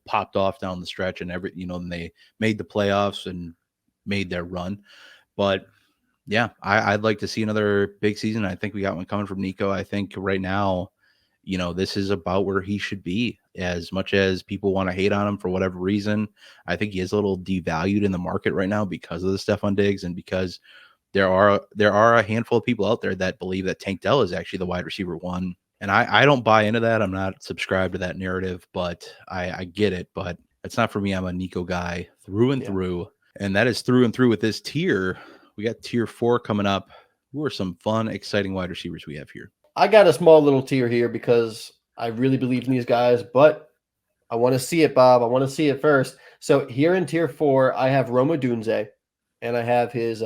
popped off down the stretch and and they made the playoffs and made their run. But yeah, I'd like to see another big season. I think we got one coming from Nico. I think right now, this is about where he should be. As much as people want to hate on him for whatever reason, I think he is a little devalued in the market right now because of the Stephon Diggs and because there are a handful of people out there that believe that Tank Dell is actually the wide receiver one. And I don't buy into that. I'm not subscribed to that narrative, but I get it. But it's not for me. I'm a Nico guy through and Yeah. through. And that is through and through with this tier. We got tier 4 coming up. Who are some fun, exciting wide receivers we have here? I got a small little tier here because I really believe in these guys, but I want to see it, Bob. I want to see it first. So here in tier 4, I have Roma Dunze, and I have his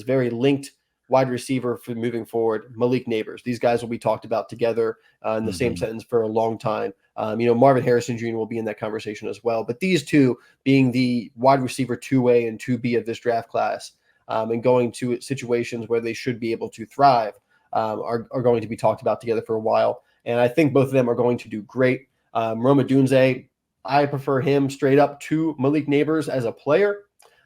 very linked wide receiver for moving forward, Malik Neighbors. These guys will be talked about together in the same sentence for a long time. Marvin Harrison Jr. will be in that conversation as well. But these two being the wide receiver 2A and 2B of this draft class and going to situations where they should be able to thrive are going to be talked about together for a while. And I think both of them are going to do great. Roma Dunze, I prefer him straight up to Malik Neighbors as a player.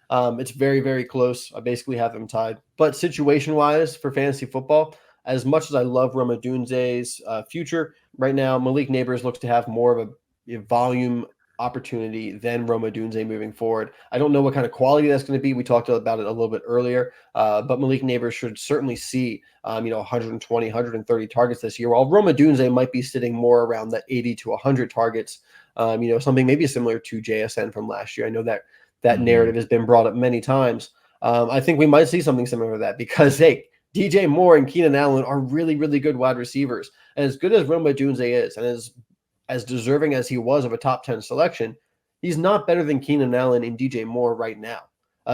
It's very, very close. I basically have them tied. But situation-wise for fantasy football, as much as I love Roma Dunze's future, right now Malik Neighbors looks to have more of a volume opportunity than Roma Dunze moving forward. I don't know what kind of quality that's going to be. We talked about it a little bit earlier, but Malik Neighbors should certainly see 120, 130 targets this year, while Roma Dunze might be sitting more around that 80 to 100 targets, something maybe similar to JSN from last year. I know that narrative has been brought up many times. I think we might see something similar to that because, hey, DJ Moore and Keenan Allen are really, really good wide receivers. And as good as Roma Dunze is, and as deserving as he was of a top 10 selection, he's not better than Keenan Allen and DJ Moore right now.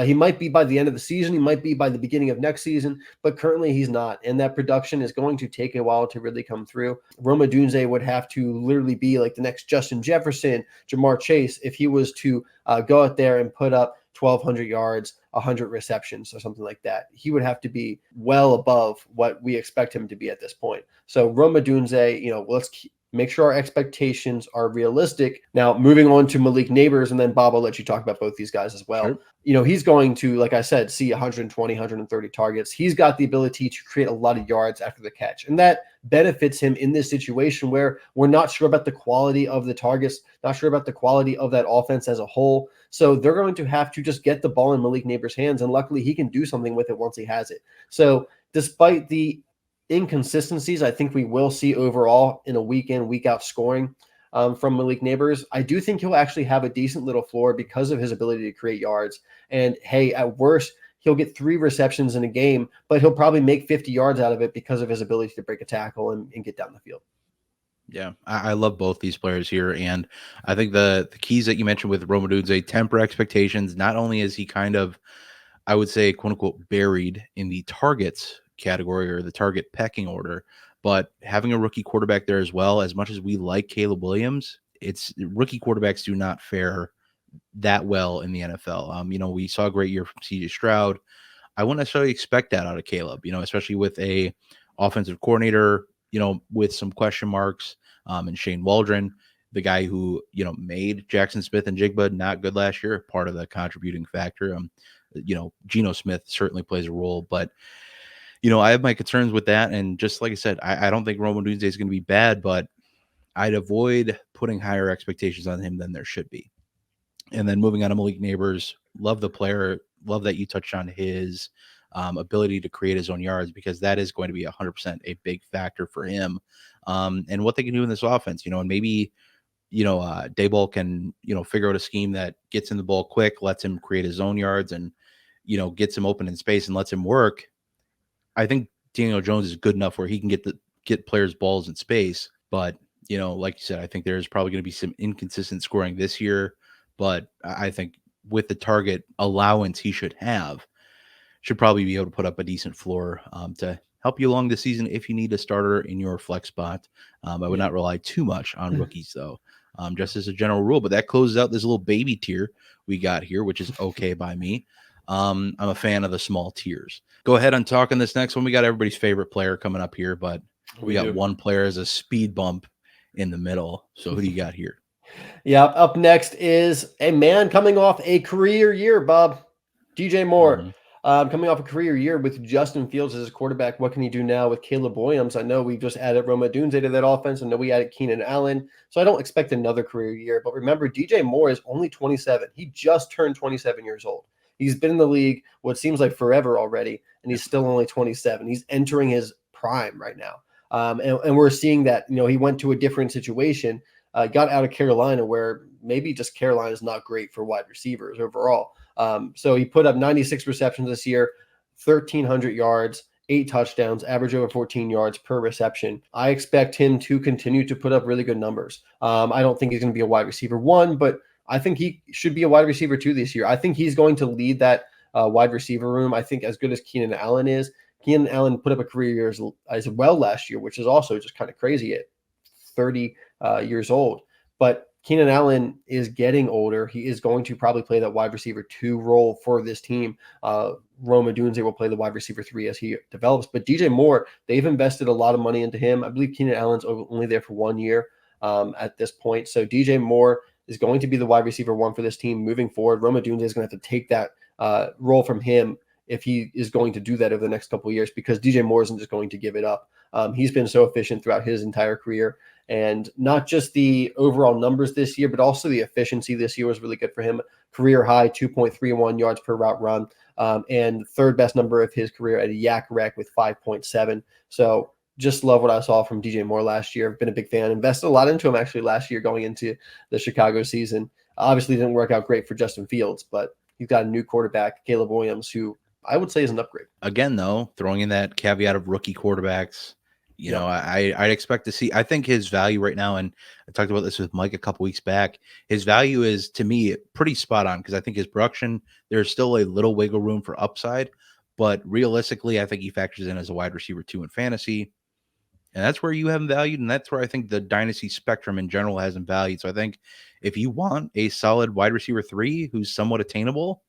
He might be by the end of the season. He might be by the beginning of next season, but currently he's not. And that production is going to take a while to really come through. Roma Dunze would have to literally be like the next Justin Jefferson, Jamar Chase, if he was to go out there and put up 1,200 yards, 100 receptions or something like that. He would have to be well above what we expect him to be at this point. So Roma Dunze, let's make sure our expectations are realistic. Now, moving on to Malik Neighbors, and then Bob, I'll let you talk about both these guys as well. Sure. He's going to, like I said, see 120, 130 targets. He's got the ability to create a lot of yards after the catch, and that benefits him in this situation where we're not sure about the quality of the targets, not sure about the quality of that offense as a whole. So they're going to have to just get the ball in Malik Neighbors' hands, and luckily he can do something with it once he has it. So despite the inconsistencies I think we will see overall in a week in, week out scoring from Malik Neighbors, I do think he'll actually have a decent little floor because of his ability to create yards. And hey, at worst, he'll get 3 receptions in a game, but he'll probably make 50 yards out of it because of his ability to break a tackle and get down the field. Yeah, I love both these players here, and I think the keys that you mentioned with Rome Odunze, temper expectations. Not only is he kind of, I would say, quote unquote, buried in the targets category or the target pecking order, but having a rookie quarterback there as well. As much as we like Caleb Williams, it's rookie quarterbacks do not fare that well in the NFL. We saw a great year from CJ Stroud. I wouldn't necessarily expect that out of Caleb, especially with a offensive coordinator, with some question marks, and Shane Waldron, the guy who, made Jackson Smith and Jigba not good last year, part of the contributing factor. Geno Smith certainly plays a role, but I have my concerns with that. And just like I said, I don't think Romo Dunze is going to be bad, but I'd avoid putting higher expectations on him than there should be. And then moving on to Malik Neighbors, love the player. Love that you touched on his ability to create his own yards, because that is going to be 100% a big factor for him. And what they can do in this offense, and maybe, Dayball can, figure out a scheme that gets him the ball quick, lets him create his own yards, and, gets him open in space and lets him work. I think Daniel Jones is good enough where he can get players balls in space. But, like you said, I think there's probably going to be some inconsistent scoring this year. But I think with the target allowance he should probably be able to put up a decent floor to help you along the season if you need a starter in your flex spot. I would not rely too much on rookies, though, just as a general rule. But that closes out this little baby tier we got here, which is okay by me. I'm a fan of the small tiers. Go ahead and talk on this next one. We got everybody's favorite player coming up here, but we got one player as a speed bump in the middle. So who do you got here? Yeah, up next is a man coming off a career year, Bob. DJ Moore, coming off a career year with Justin Fields as his quarterback. What can he do now with Caleb Williams? I know we've just added Rome Odunze to that offense. I know we added Keenan Allen, so I don't expect another career year. But remember, DJ Moore is only 27. He just turned 27 years old. He's been in the league what seems like forever already, and he's still only 27. He's entering his prime right now. And we're seeing that, he went to a different situation, got out of Carolina, where maybe just Carolina is not great for wide receivers overall. So he put up 96 receptions this year, 1,300 yards, 8 touchdowns, average over 14 yards per reception. I expect him to continue to put up really good numbers. I don't think he's going to be a wide receiver 1, but I think he should be a wide receiver 2 this year. I think he's going to lead that wide receiver room. I think as good as Keenan Allen is, Keenan Allen put up a career year as well last year, which is also just kind of crazy at 30 years old. But Keenan Allen is getting older. He is going to probably play that wide receiver 2 role for this team. Rome Odunze will play the wide receiver 3 as he develops. But DJ Moore, they've invested a lot of money into him. I believe Keenan Allen's only there for 1 year at this point. So DJ Moore is going to be the wide receiver 1 for this team moving forward. Rome Odunze is going to have to take that role from him if he is going to do that over the next couple of years, because DJ Moore isn't just going to give it up. He's been so efficient throughout his entire career. And not just the overall numbers this year, but also the efficiency this year was really good for him. Career high, 2.31 yards per route run, and third best number of his career at a Yak Rec with 5.7. So just love what I saw from DJ Moore last year. I've been a big fan. Invested a lot into him actually last year going into the Chicago season. Obviously didn't work out great for Justin Fields, but he's got a new quarterback, Caleb Williams, who I would say is an upgrade. Again, though, throwing in that caveat of rookie quarterbacks, I'd expect to see, I think his value right now, and I talked about this with Mike a couple weeks back, his value is, to me, pretty spot on, because I think his production, there's still a little wiggle room for upside, but realistically, I think he factors in as a wide receiver 2 in fantasy, and that's where you have him valued, and that's where I think the dynasty spectrum in general has him valued. So I think if you want a solid wide receiver 3 who's somewhat attainable,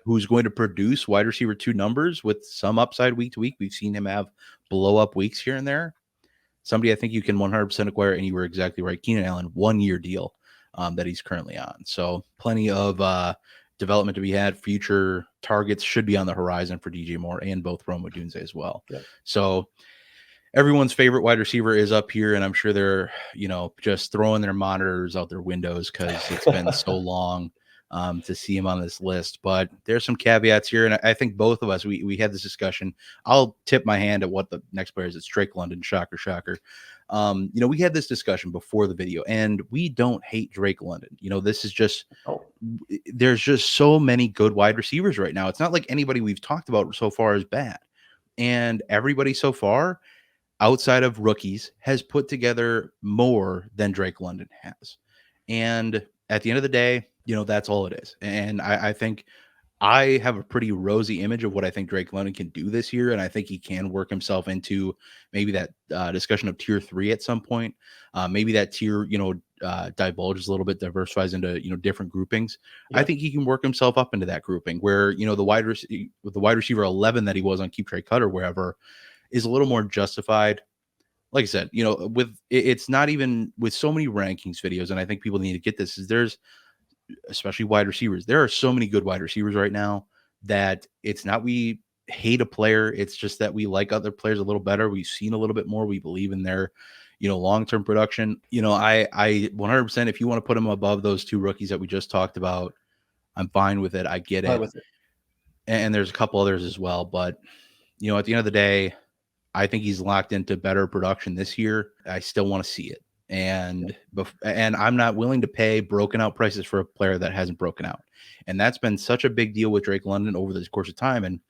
who's going to produce wide receiver 2 numbers with some upside week to week. We've seen him have blow up weeks here and there. Somebody I think you can 100% acquire, and you were exactly right. Keenan Allen, 1-year deal that he's currently on. So plenty of development to be had. Future targets should be on the horizon for DJ Moore and both Rome Odunze as well. Yeah. So everyone's favorite wide receiver is up here, and I'm sure they're, just throwing their monitors out their windows because it's been so long to see him on this list. But there's some caveats here, and I think both of us, we had this discussion. I'll tip my hand at what the next player is. It's Drake London. Shocker. We had this discussion before the video, and we don't hate Drake London. This is just Oh, there's just so many good wide receivers right now. It's not like anybody we've talked about so far is bad, and everybody so far outside of rookies has put together more than Drake London has. And at the end of the day, that's all it is. And I think I have a pretty rosy image of what I think Drake London can do this year, and I think he can work himself into maybe that discussion of tier 3 at some point. Maybe that tier, divulges a little bit, diversifies into different groupings. I yeah. think he can work himself up into that grouping where the wide receiver 11 that he was on Keep Trade Cut or wherever is a little more justified. Like I said, it's not even with so many rankings videos, and I think people need to get this. Is there's especially wide receivers. There are so many good wide receivers right now that it's not we hate a player. It's just that we like other players a little better. We've seen a little bit more. We believe in their, long-term production. I 100%, if you want to put them above those two rookies that we just talked about, I'm fine with it. I get Fine it. with it. And there's a couple others as well. But, at the end of the day, I think he's locked into better production this year. I still want to see it. And I'm not willing to pay broken out prices for a player that hasn't broken out. And that's been such a big deal with Drake London over the course of time. And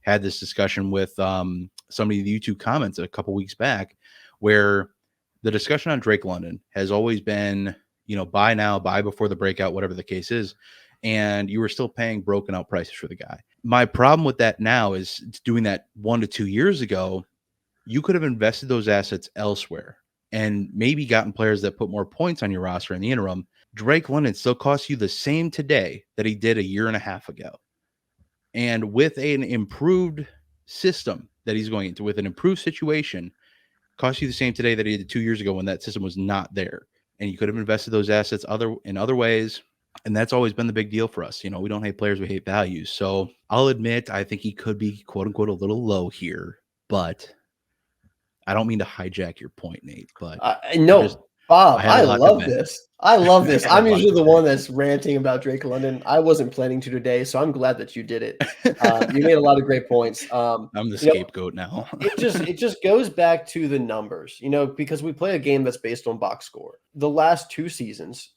had this discussion with somebody in the YouTube comments a couple weeks back, where the discussion on Drake London has always been, buy now, buy before the breakout, whatever the case is. And you were still paying broken out prices for the guy. My problem with that now is doing that 1 to 2 years ago. You could have invested those assets elsewhere and maybe gotten players that put more points on your roster in the interim. Drake London still costs you the same today that he did a year and a half ago. And with an improved system that he's going into, with an improved situation, costs you the same today that he did 2 years ago when that system was not there. And you could have invested those assets in other ways. And that's always been the big deal for us. We don't hate players, we hate values. So I'll admit, I think he could be, quote unquote, a little low here, but I don't mean to hijack your point, Nate, but No, Bob, I had I a lot to love vent. this. I love I this. had a I'm lot usually to the vent. one that's ranting about Drake London. I wasn't planning to today, so I'm glad that you did it. You made a lot of great points. I'm the You know, scapegoat now. it just goes back to the numbers, because we play a game that's based on box score. The last 2 seasons,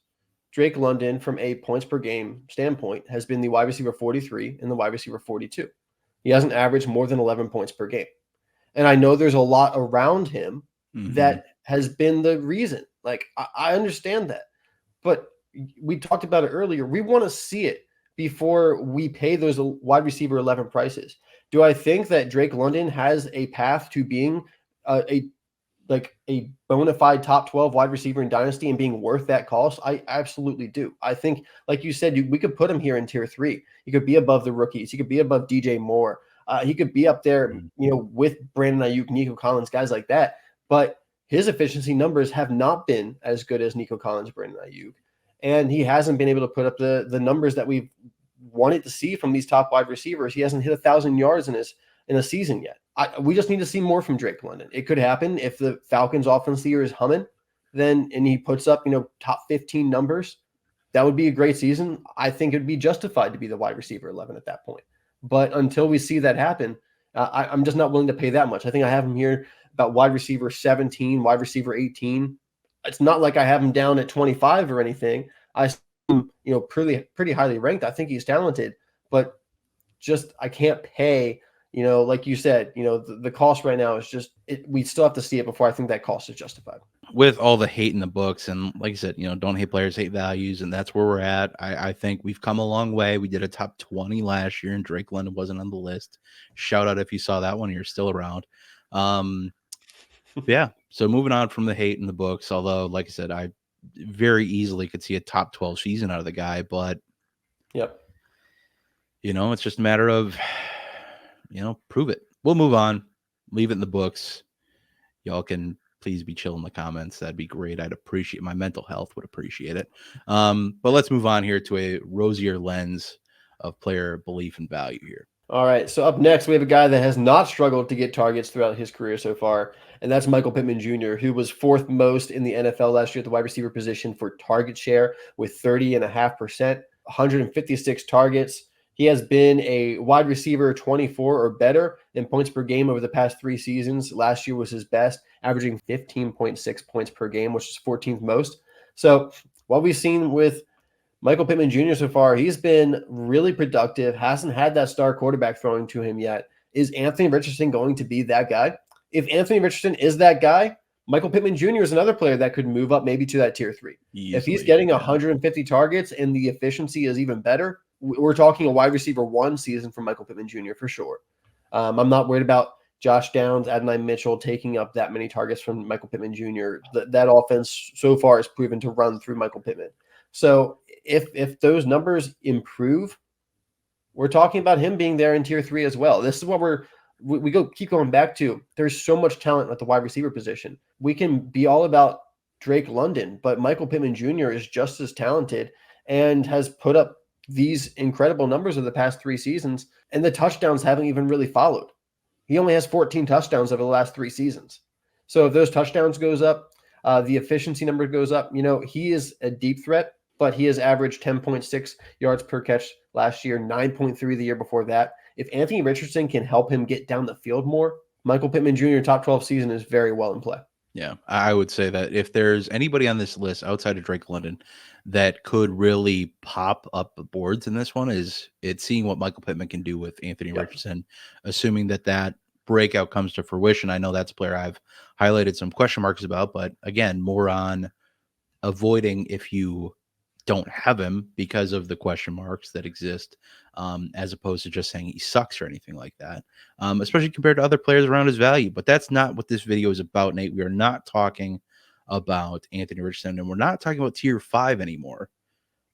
Drake London, from a points per game standpoint, has been the wide receiver 43 and the wide receiver 42. He hasn't averaged more than 11 points per game. And I know there's a lot around him Mhm. that has been the reason. Like, I understand that. But we talked about it earlier. We want to see it before we pay those wide receiver 11 prices. Do I think that Drake London has a path to being a bona fide top 12 wide receiver in Dynasty and being worth that cost? I absolutely do. I think, like you said, we could put him here in tier 3. He could be above the rookies. He could be above DJ Moore. He could be up there, Mhm. with Brandon Ayuk, Nico Collins, guys like that. But his efficiency numbers have not been as good as Nico Collins, Brandon Ayuk, and he hasn't been able to put up the numbers that we've wanted to see from these top wide receivers. He hasn't hit 1,000 yards in a season yet. We just need to see more from Drake London. It could happen if the Falcons' offense year is humming, and he puts up top 15 numbers. That would be a great season. I think it'd be justified to be the wide receiver 11 at that point. But until we see that happen, I'm just not willing to pay that much. I think I have him here about wide receiver 17, wide receiver 18. It's not like I have him down at 25 or anything. I see him, pretty highly ranked. I think he's talented, but just I can't pay. Like you said, the cost right now is just we still have to see it before I think that cost is justified. With all the hate in the books, and like I said, don't hate players, hate values, and that's where we're at. I think we've come a long way. We did a top 20 last year, and Drake London wasn't on the list. Shout out if you saw that one, you're still around. Yeah. So moving on from the hate in the books, although, like I said, I very easily could see a top 12 season out of the guy, but Yep. it's just a matter of, prove it. We'll move on, leave it in the books. Y'all can please be chill in the comments. That'd be great. I'd appreciate, my mental health would appreciate it. But let's move on here to a rosier lens of player belief and value here. All right. So up next, we have a guy that has not struggled to get targets throughout his career so far, and that's Michael Pittman Jr., who was 4th most in the NFL last year at the wide receiver position for target share with 30.5%, 156 targets. He has been a wide receiver 24 or better in points per game over the past 3 seasons. Last year was his best, averaging 15.6 points per game, which is 14th most. So what we've seen with Michael Pittman Jr. so far, he's been really productive, hasn't had that star quarterback throwing to him yet. Is Anthony Richardson going to be that guy? If Anthony Richardson is that guy, Michael Pittman Jr. is another player that could move up maybe to that tier 3. If he's Easily. getting Yeah. 150 targets and the efficiency is even better, we're talking a wide receiver 1 season for Michael Pittman Jr. for sure. I'm not worried about Josh Downs, Adonai Mitchell taking up that many targets from Michael Pittman Jr. That offense so far has proven to run through Michael Pittman. So if those numbers improve, we're talking about him being there in tier 3 as well. This is what we keep going back to. There's so much talent at the wide receiver position. We can be all about Drake London, but Michael Pittman Jr. is just as talented and has put up these incredible numbers of the past 3 seasons, and the touchdowns haven't even really followed. He only has 14 touchdowns over the last 3 seasons. So if those touchdowns goes up, the efficiency number goes up, he is a deep threat, but he has averaged 10.6 yards per catch last year, 9.3 the year before that. If Anthony Richardson can help him get down the field more, Michael Pittman Jr. top 12 season is very well in play. Yeah, I would say that if there's anybody on this list outside of Drake London that could really pop up the boards in this one, is it's seeing what Michael Pittman can do with Anthony Richardson, assuming that breakout comes to fruition. I know that's a player I've highlighted some question marks about, but again, more on avoiding if you don't have him because of the question marks that exist, as opposed to just saying he sucks or anything like that, especially compared to other players around his value. But that's not what this video is about, Nate. We are not talking about Anthony Richardson, and we're not talking about tier 5 anymore.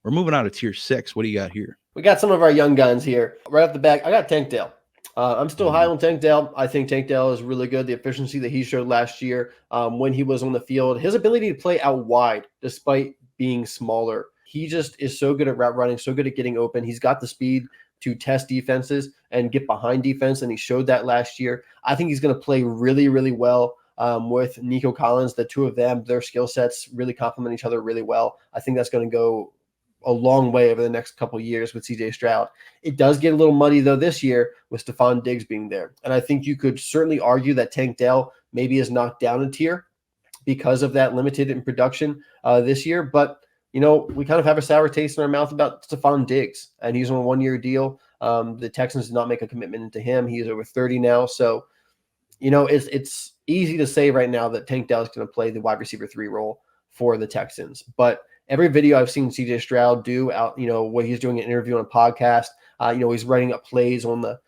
We're moving on to tier 6. What do you got here? We got some of our young guns here. Right off the back, I got Tank Dell. I'm still high on Tank Dell. I think Tank Dell is really good. The efficiency that he showed last year when he was on the field, his ability to play out wide despite being smaller. He just is so good at route running, so good at getting open. He's got the speed to test defenses and get behind defense, and he showed that last year. I think he's going to play really, really well with Nico Collins. The two of them, their skill sets really complement each other really well. I think that's going to go a long way over the next couple of years with CJ Stroud. It does get a little muddy, though, this year with Stephon Diggs being there. And I think you could certainly argue that Tank Dell maybe is knocked down a tier because of that limited in production this year. But, we kind of have a sour taste in our mouth about Stephon Diggs, and he's on a 1-year deal. The Texans did not make a commitment into him. He's over 30 now. So, it's easy to say right now that Tank Dell is going to play the wide receiver 3 role for the Texans. But every video I've seen CJ Stroud do out, what he's doing, an interview on a podcast, he's writing up plays on the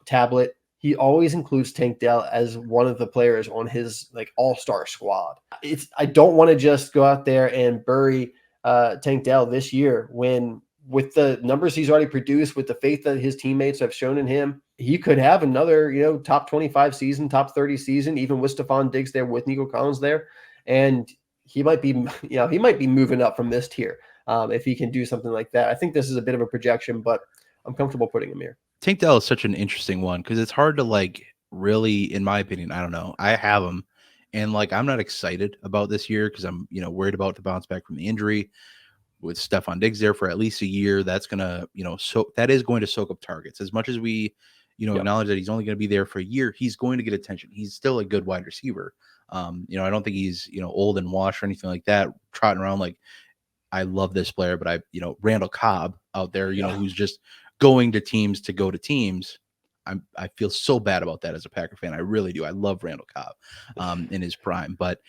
tablet. He always includes Tank Dell as one of the players on his all-star squad. I don't want to just go out there and bury Tank Dell this year when, with the numbers he's already produced, with the faith that his teammates have shown in him, he could have another, top 25 season, top 30 season, even with Stephon Diggs there, with Nico Collins there. And he might be moving up from this tier if he can do something like that. I think this is a bit of a projection, but I'm comfortable putting him here. Tank Dell is such an interesting one because it's hard to really, in my opinion, I don't know. I have him, and I'm not excited about this year because I'm worried about the bounce back from the injury. With Stephon Diggs there for at least a year, that's gonna that is going to soak up targets. As much as we acknowledge that he's only going to be there for a year, he's going to get attention. He's still a good wide receiver. I don't think he's old and washed or anything like that, trotting around I love this player, but Randall Cobb out there, who's just going to teams to go to teams. I feel so bad about that as a Packer fan. I really do. I love Randall Cobb in his prime, but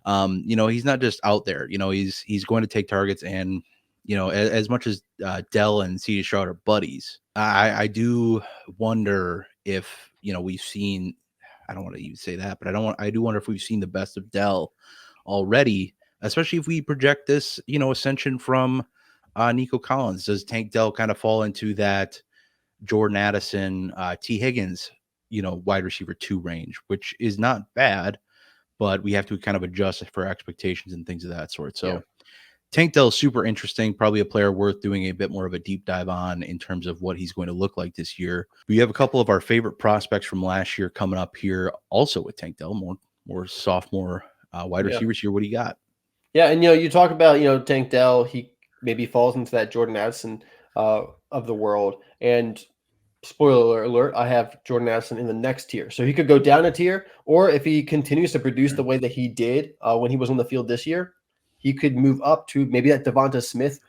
he's not just out there. He's going to take targets, and as much as Dell and C.J. Stroud are buddies, I do wonder if we've seen. I don't want to even say that, but I do wonder if we've seen the best of Dell already, especially if we project this ascension from Nico Collins. Does Tank Dell kind of fall into that Jordan Addison, T. Higgins, wide receiver 2 range, which is not bad, but we have to kind of adjust for expectations and things of that sort. So Tank Dell is super interesting, probably a player worth doing a bit more of a deep dive on in terms of what he's going to look like this year. We have a couple of our favorite prospects from last year coming up here also with Tank Dell, more sophomore wide receivers here. What do you got? Yeah, and you talk about Tank Dell, he maybe falls into that Jordan Addison of the world. And spoiler alert, I have Jordan Addison in the next tier. So he could go down a tier, or if he continues to produce the way that he did when he was on the field this year, he could move up to maybe that Devonta Smith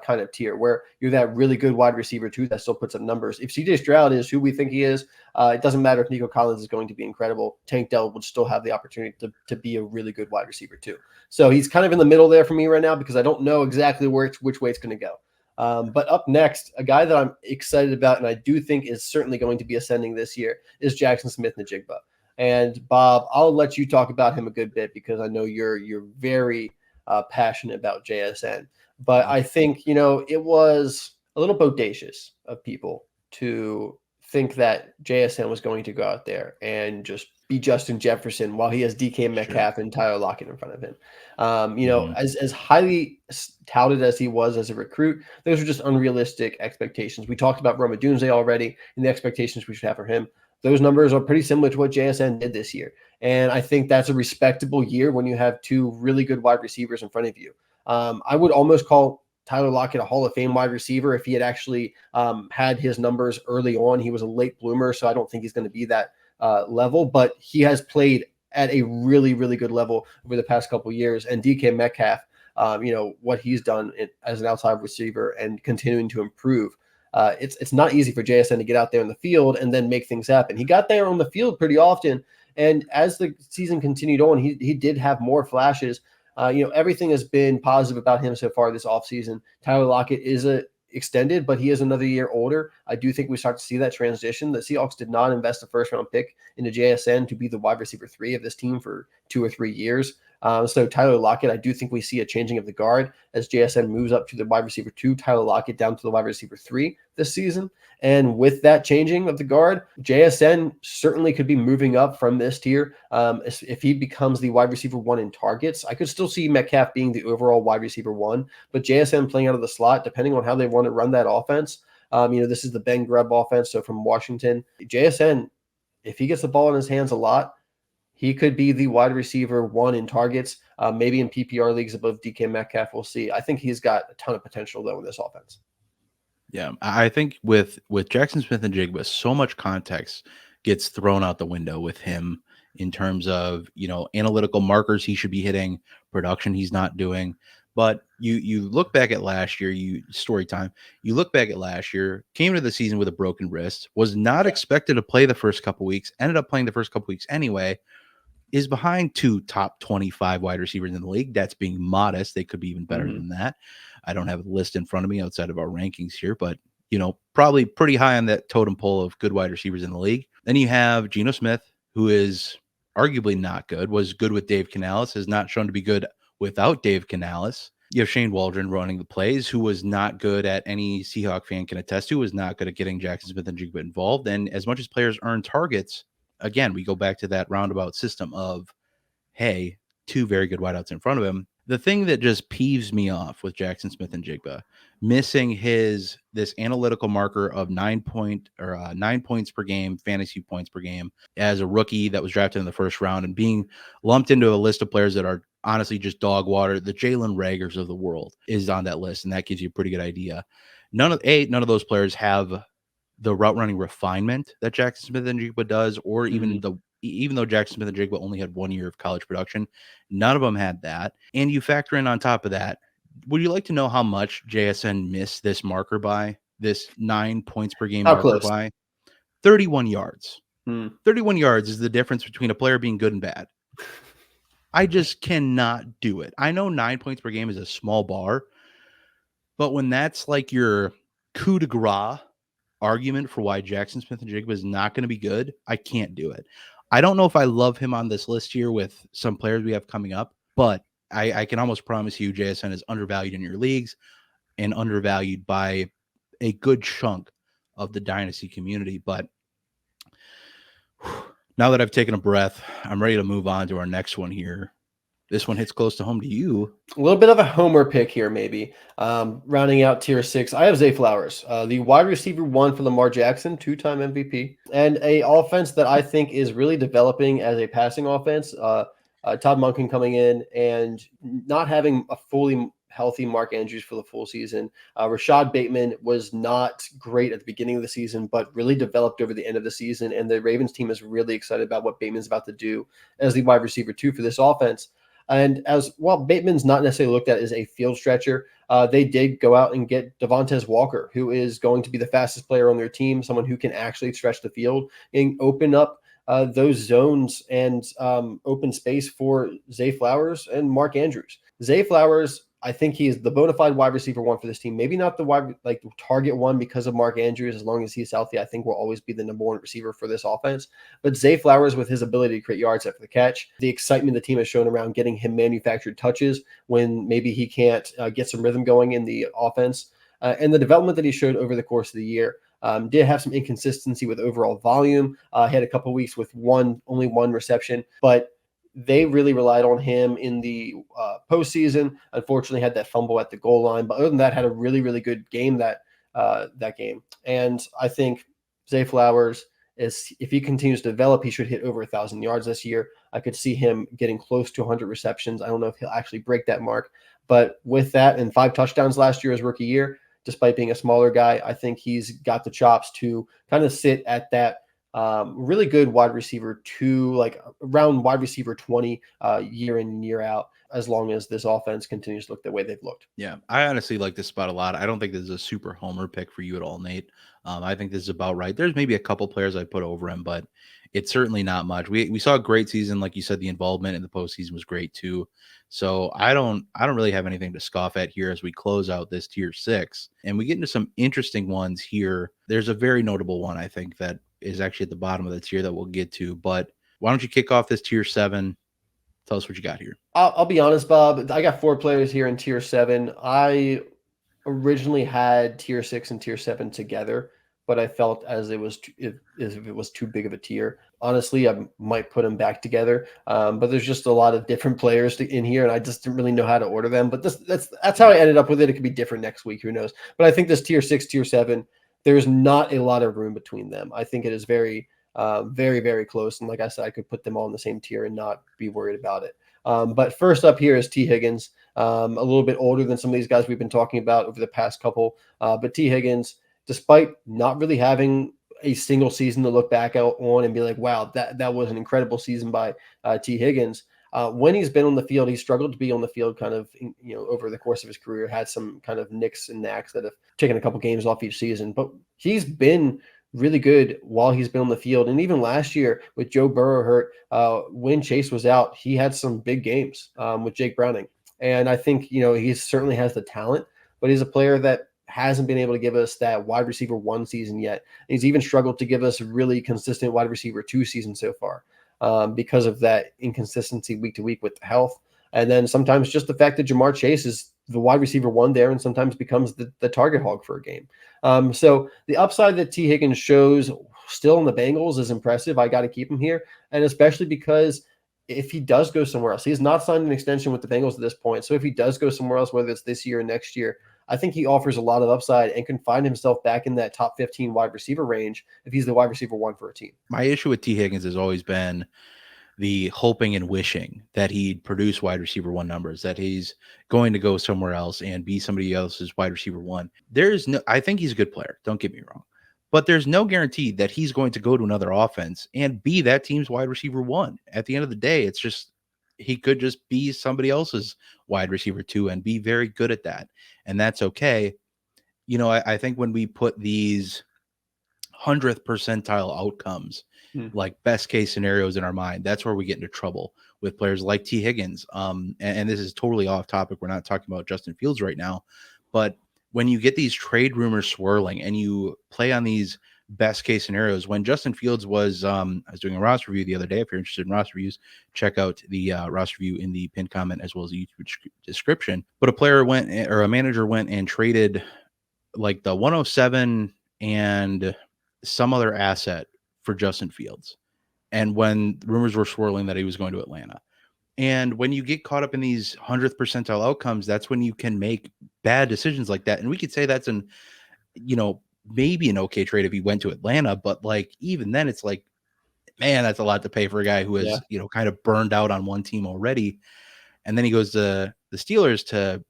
kind of tier where you're that really good wide receiver too that still puts up numbers. If CJ Stroud is who we think he is, it doesn't matter if Nico Collins is going to be incredible. Tank Dell would still have the opportunity to be a really good wide receiver too. So he's kind of in the middle there for me right now because I don't know exactly which way it's going to go. But up next, a guy that I'm excited about and I do think is certainly going to be ascending this year is Jackson Smith-Njigba. And Bob, I'll let you talk about him a good bit because I know you're very passionate about JSN. But I think, it was a little bodacious of people to think that JSN was going to go out there and just be Justin Jefferson while he has DK Metcalf and Tyler Lockett in front of him. As highly touted as he was as a recruit, those are just unrealistic expectations. We talked about Roma Doomsday already and the expectations we should have for him. Those numbers are pretty similar to what JSN did this year. And I think that's a respectable year when you have two really good wide receivers in front of you. I would almost call Tyler Lockett a Hall of Fame wide receiver if he had actually had his numbers early on. He was a late bloomer, so I don't think he's going to be that level, but he has played at a really, really good level over the past couple of years. And DK Metcalf, what he's done as an outside receiver and continuing to improve. It's not easy for JSN to get out there in the field and then make things happen. He got there on the field pretty often, and as the season continued on, he did have more flashes. Everything has been positive about him so far this offseason. Tyler Lockett is extended, but he is another year older. I do think we start to see that transition. The Seahawks did not invest a first-round pick into JSN to be the wide receiver 3 of this team for 2 or 3 years. So Tyler Lockett, I do think we see a changing of the guard as JSN moves up to the wide receiver 2, Tyler Lockett down to the wide receiver 3 this season. And with that changing of the guard, JSN certainly could be moving up from this tier. If he becomes the wide receiver 1 in targets, I could still see Metcalf being the overall wide receiver 1, but JSN playing out of the slot, depending on how they want to run that offense. This is the Ben Grubb offense, so from Washington. JSN, if he gets the ball in his hands a lot, he could be the wide receiver 1 in targets, maybe in PPR leagues above DK Metcalf. We'll see. I think he's got a ton of potential, though, in this offense. Yeah, I think with Jackson Smith-Njigba, so much context gets thrown out the window with him in terms of, analytical markers he should be hitting, production he's not doing. But you look back at last year, story time. You look back at last year, came into the season with a broken wrist, was not expected to play the first couple weeks, ended up playing the first couple weeks anyway, is behind 2 top 25 wide receivers in the league. That's being modest. They could be even better than that. I don't have a list in front of me outside of our rankings here, but probably pretty high on that totem pole of good wide receivers in the league. Then you have Geno Smith, who is arguably not good, was good with Dave Canales, has not shown to be good without Dave Canales. You have Shane Waldron running the plays, who was not good at, any Seahawk fan can attest to, was not good at getting Jackson Smith-Njigba involved. And as much as players earn targets, again, we go back to that roundabout system of, hey, 2 very good wideouts in front of him. The thing that just peeves me off with Jackson Smith-Njigba, missing this analytical marker of 9 points per game, fantasy points per game, as a rookie that was drafted in the first round and being lumped into a list of players that are honestly just dog water. The Jalen Ragers of the world is on that list, and that gives you a pretty good idea. None of those players have the route running refinement that Jackson Smith-Njigba does, or even though Jackson Smith-Njigba only had 1 year of college production, none of them had that. And you factor in on top of that, would you like to know how much JSN missed this marker by, this 9 points per game marker by? 31 yards. 31 yards is the difference between a player being good and bad. I just cannot do it. I know 9 points per game is a small bar, but when that's like your coup de grace argument for why Jackson Smith-Njigba is not going to be good, I can't do it. I don't know if I love him on this list here with some players we have coming up, but I can almost promise you JSN is undervalued in your leagues and undervalued by a good chunk of the Dynasty community. But now that I've taken a breath, I'm ready to move on to our next one here. This one hits close to home to you. A little bit of a homer pick here, maybe. Rounding out tier 6, I have Zay Flowers, the wide receiver 1 for Lamar Jackson, 2-time MVP, and a offense that I think is really developing as a passing offense. Todd Monken coming in and not having a fully healthy Mark Andrews for the full season. Rashad Bateman was not great at the beginning of the season, but really developed over the end of the season. And the Ravens team is really excited about what Bateman's about to do as the wide receiver 2 for this offense. And as well, Bateman's not necessarily looked at as a field stretcher. They did go out and get Devontae Walker, who is going to be the fastest player on their team, someone who can actually stretch the field and open up those zones and open space for Zay Flowers and Mark Andrews. Zay Flowers, I think he is the bona fide wide receiver 1 for this team. Maybe not the wide like target 1 because of Mark Andrews. As long as he's healthy, I think will always be the number 1 receiver for this offense. But Zay Flowers, with his ability to create yards after the catch, the excitement the team has shown around getting him manufactured touches when maybe he can't get some rhythm going in the offense, and the development that he showed over the course of the year. Did have some inconsistency with overall volume. Had a couple weeks with only one reception, but they really relied on him in the postseason. Unfortunately, had that fumble at the goal line, but other than that, had a really, really good game that game. And I think Zay Flowers is, if he continues to develop, he should hit over 1,000 yards this year. I could see him getting close to 100 receptions. I don't know if he'll actually break that mark, but with that and 5 touchdowns last year as rookie year, despite being a smaller guy, I think he's got the chops to kind of sit at that really good wide receiver 2, like around wide receiver 20 year in and year out, as long as this offense continues to look the way they've looked. Yeah, I honestly like this spot a lot. I don't think this is a super homer pick for you at all, Nate. I think this is about right. There's maybe a couple players I put over him, but it's certainly not much. We saw a great season, like you said. The involvement in the postseason was great too. So I don't really have anything to scoff at here as we close out this tier 6 and we get into some interesting ones here. There's a very notable one I think that is actually at the bottom of the tier that we'll get to. But why don't you kick off this tier 7? Tell us what you got here. I'll be honest, Bob. I got 4 players here in tier 7. I originally had tier 6 and tier 7 together, but I felt as if it was too big of a tier. Honestly, I might put them back together, but there's just a lot of different players in here, and I just didn't really know how to order them. But that's how I ended up with it. It could be different next week. Who knows? But I think this tier 6, tier 7, there's not a lot of room between them. I think it is very, very, very close. And like I said, I could put them all in the same tier and not be worried about it. But first up here is T. Higgins, a little bit older than some of these guys we've been talking about over the past couple. But T. Higgins, despite not really having a single season to look back on and be like, wow, that was an incredible season by T. Higgins. When he's been on the field, he struggled to be on the field kind of, over the course of his career, had some kind of nicks and knacks that have taken a couple games off each season. But he's been really good while he's been on the field. And even last year with Joe Burrow hurt, when Chase was out, he had some big games with Jake Browning. And I think, he certainly has the talent, but he's a player that hasn't been able to give us that wide receiver 1 season yet. He's even struggled to give us really consistent wide receiver 2 season so far because of that inconsistency week to week with health. And then sometimes just the fact that Jamar Chase is the wide receiver 1 there and sometimes becomes the target hog for a game. So the upside that T. Higgins shows still in the Bengals is impressive. I got to keep him here. And especially because if he does go somewhere else, he's not signed an extension with the Bengals at this point. So if he does go somewhere else, whether it's this year or next year, I think he offers a lot of upside and can find himself back in that top 15 wide receiver range if he's the wide receiver 1 for a team. My issue with T. Higgins has always been the hoping and wishing that he'd produce wide receiver 1 numbers, that he's going to go somewhere else and be somebody else's wide receiver 1. I think he's a good player. Don't get me wrong, but there's no guarantee that he's going to go to another offense and be that team's wide receiver 1. At the end of the day, it's just, he could just be somebody else's wide receiver 2 and be very good at that. And that's okay. I think when we put these 100th percentile outcomes, like best case scenarios in our mind, that's where we get into trouble with players like T. Higgins. And this is totally off topic. We're not talking about Justin Fields right now, but when you get these trade rumors swirling and you play on these best case scenarios, when Justin Fields was, I was doing a roster review the other day. If you're interested in roster reviews, check out the roster review in the pinned comment as well as the YouTube description. But a manager went and traded like the 107 and some other asset for Justin Fields. And when rumors were swirling that he was going to Atlanta. And when you get caught up in these 100th percentile outcomes, that's when you can make bad decisions like that. And we could say that's maybe an okay trade if he went to Atlanta, but like, even then it's like, man, that's a lot to pay for a guy who is, kind of burned out on one team already. And then he goes to the Steelers to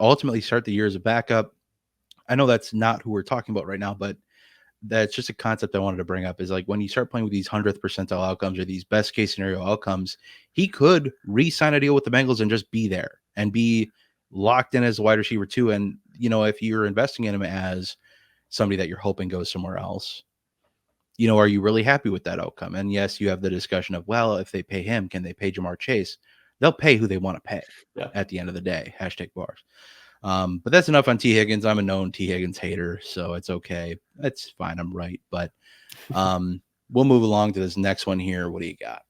ultimately start the year as a backup. I know that's not who we're talking about right now, but that's just a concept I wanted to bring up is like when you start playing with these 100th percentile outcomes or these best case scenario outcomes, he could re-sign a deal with the Bengals and just be there and be locked in as a wide receiver too. And, if you're investing in him as somebody that you're hoping goes somewhere else, are you really happy with that outcome? And yes, you have the discussion of, well, if they pay him, can they pay Jamar Chase? They'll pay who they want to pay Yeah. at the end of the day. Hashtag bars. But that's enough on T. Higgins. I'm a known T. Higgins hater, so it's okay. That's fine. I'm right. But we'll move along to this next one here. What do you got?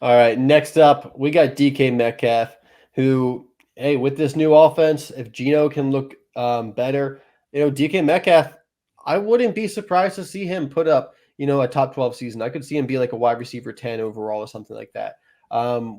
All right, next up, we got DK Metcalf, who, hey, with this new offense, if Geno can look better, DK Metcalf, I wouldn't be surprised to see him put up, a top 12 season. I could see him be like a wide receiver 10 overall or something like that,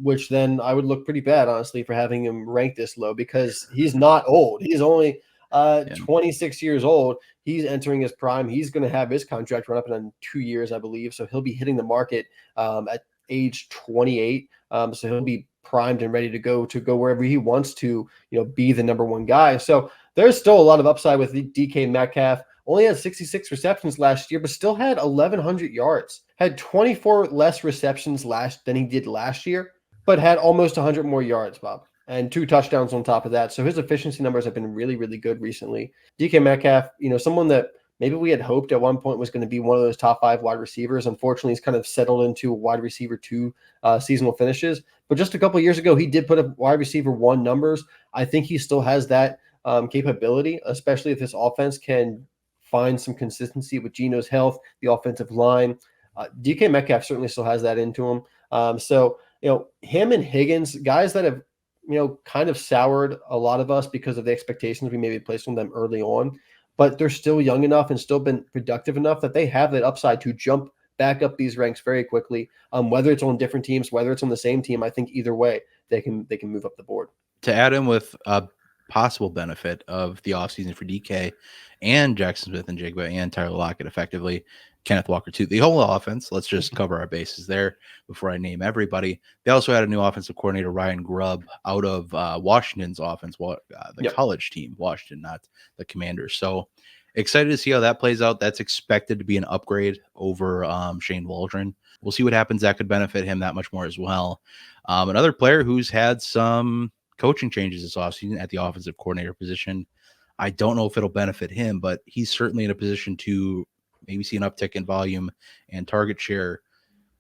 which then I would look pretty bad, honestly, for having him ranked this low because he's not old. He's only 26 years old. He's entering his prime. He's going to have his contract run up in 2 years, I believe. So he'll be hitting the market at age 28. So he'll be primed and ready to go wherever he wants to, be the number one guy. So there's still a lot of upside with DK Metcalf. Only had 66 receptions last year, but still had 1,100 yards. Had 24 less receptions than he did last year, but had almost 100 more yards, Bob, and 2 touchdowns on top of that. So his efficiency numbers have been really, really good recently. DK Metcalf, someone that maybe we had hoped at one point was going to be one of those top 5 wide receivers. Unfortunately, he's kind of settled into wide receiver 2 seasonal finishes. But just a couple of years ago, he did put up wide receiver 1 numbers. I think he still has that capability, especially if this offense can find some consistency with Geno's health, the offensive line. DK Metcalf certainly still has that into him. So, him and Higgins, guys that have, kind of soured a lot of us because of the expectations we maybe placed on them early on, but they're still young enough and still been productive enough that they have that upside to jump back up these ranks very quickly. Whether it's on different teams, whether it's on the same team, I think either way they can move up the board. To add in with a possible benefit of the offseason for DK and Jackson Smith and Jigba and Tyler Lockett, effectively, Kenneth Walker too. The whole offense, let's just cover our bases there before I name everybody. They also had a new offensive coordinator, Ryan Grubb, out of Washington's offense, the college team, Washington, not the Commanders. So excited to see how that plays out. That's expected to be an upgrade over Shane Waldron. We'll see what happens. That could benefit him that much more as well. Another player who's had some coaching changes this offseason at the offensive coordinator position. I don't know if it'll benefit him, but he's certainly in a position to maybe see an uptick in volume and target share.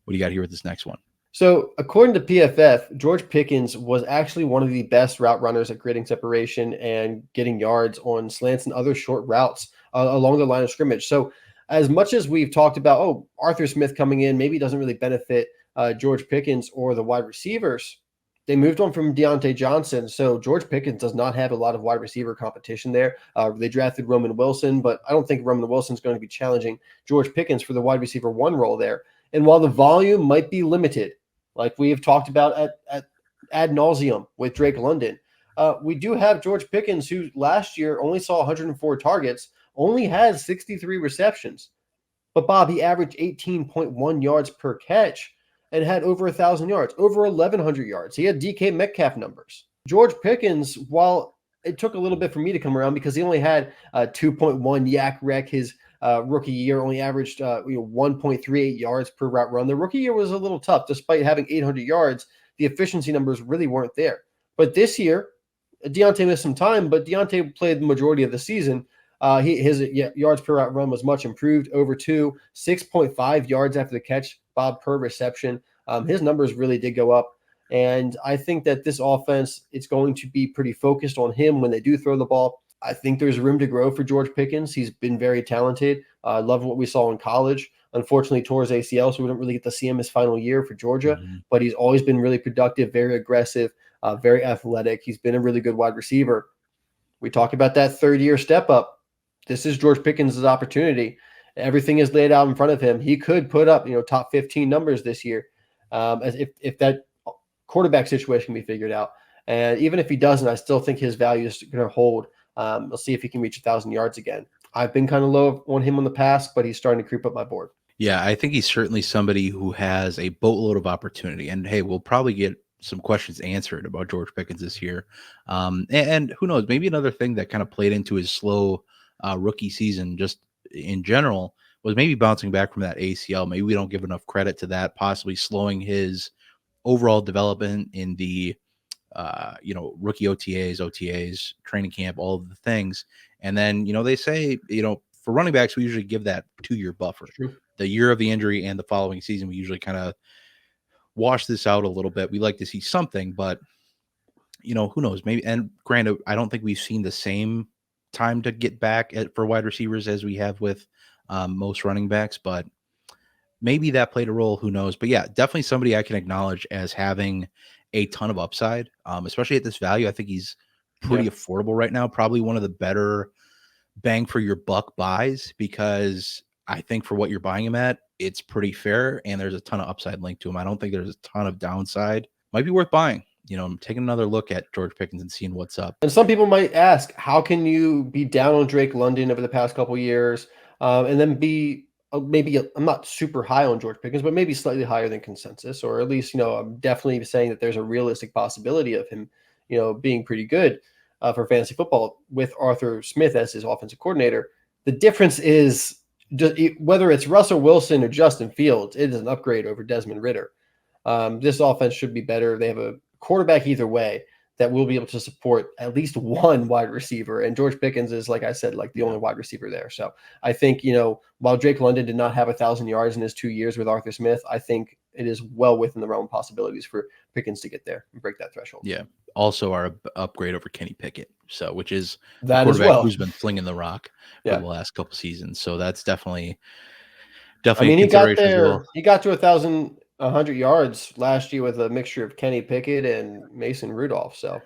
What do you got here with this next one? So, according to PFF, George Pickens was actually one of the best route runners at creating separation and getting yards on slants and other short routes along the line of scrimmage. So, as much as we've talked about, Arthur Smith coming in maybe doesn't really benefit George Pickens or the wide receivers, they moved on from Deontay Johnson. So George Pickens does not have a lot of wide receiver competition there. They drafted Roman Wilson, but I don't think Roman Wilson is going to be challenging George Pickens for the wide receiver 1 role there. And while the volume might be limited, like we have talked about at ad nauseum with Drake London, we do have George Pickens, who last year only saw 104 targets, only has 63 receptions. But Bob, he averaged 18.1 yards per catch and had over 1,000 yards, over 1,100 yards. He had DK Metcalf numbers. George Pickens, while it took a little bit for me to come around because he only had 2.1 yak rec his rookie year, only averaged 1.38 yards per route run. The rookie year was a little tough. Despite having 800 yards, the efficiency numbers really weren't there. But this year, Deontay missed some time, but Deontay played the majority of the season. His yards per route run was much improved, over 6.5 yards after the catch, Bob, per reception. His numbers really did go up. And I think that this offense, it's going to be pretty focused on him when they do throw the ball. I think there's room to grow for George Pickens. He's been very talented. I love what we saw in college. Unfortunately, tore his ACL, so we don't really get to see him his final year for Georgia. Mm-hmm. But he's always been really productive, very aggressive, very athletic. He's been a really good wide receiver. We talk about that third-year step up. This is George Pickens' opportunity. Everything is laid out in front of him. He could put up, top 15 numbers this year, as if that quarterback situation can be figured out. And even if he doesn't, I still think his value is going to hold. We'll see if he can reach 1,000 yards again. I've been kind of low on him in the past, but he's starting to creep up my board. Yeah, I think he's certainly somebody who has a boatload of opportunity. And hey, we'll probably get some questions answered about George Pickens this year. And who knows, maybe another thing that kind of played into his slow rookie season, just in general, was maybe bouncing back from that ACL. Maybe we don't give enough credit to that, possibly slowing his overall development in the rookie OTAs, training camp, all of the things. And then, they say, for running backs, we usually give that 2-year buffer. True. The year of the injury and the following season, we usually kind of wash this out a little bit. We like to see something, but who knows? Maybe. And granted, I don't think we've seen the same time to get back for wide receivers as we have with most running backs, but maybe that played a role. Who knows? But yeah, definitely somebody I can acknowledge as having a ton of upside, especially at this value. I think he's Yeah. pretty affordable right now. Probably one of the better bang for your buck buys, because I think for what you're buying him at, it's pretty fair, and there's a ton of upside linked to him. I don't think there's a ton of downside. Might be worth buying. Taking another look at George Pickens and seeing what's up. And some people might ask, how can you be down on Drake London over the past couple years, and then be I'm not super high on George Pickens, but maybe slightly higher than consensus, or at least I'm definitely saying that there's a realistic possibility of him, being pretty good for fantasy football with Arthur Smith as his offensive coordinator. The difference is whether it's Russell Wilson or Justin Fields, it is an upgrade over Desmond Ridder. This offense should be better. They have a quarterback either way that will be able to support at least one wide receiver. And George Pickens is, like I said, like the only wide receiver there. So I think, while Drake London did not have 1,000 yards in his 2 years with Arthur Smith, I think it is well within the realm of possibilities for Pickens to get there and break that threshold. Yeah. Also our upgrade over Kenny Pickett. So, which is the That as quarterback well. who's been flinging the rock for Yeah. the last couple seasons. So that's definitely I mean, a he got consideration as well. there. He got to 1,100 yards last year with a mixture of Kenny Pickett and Mason Rudolph. So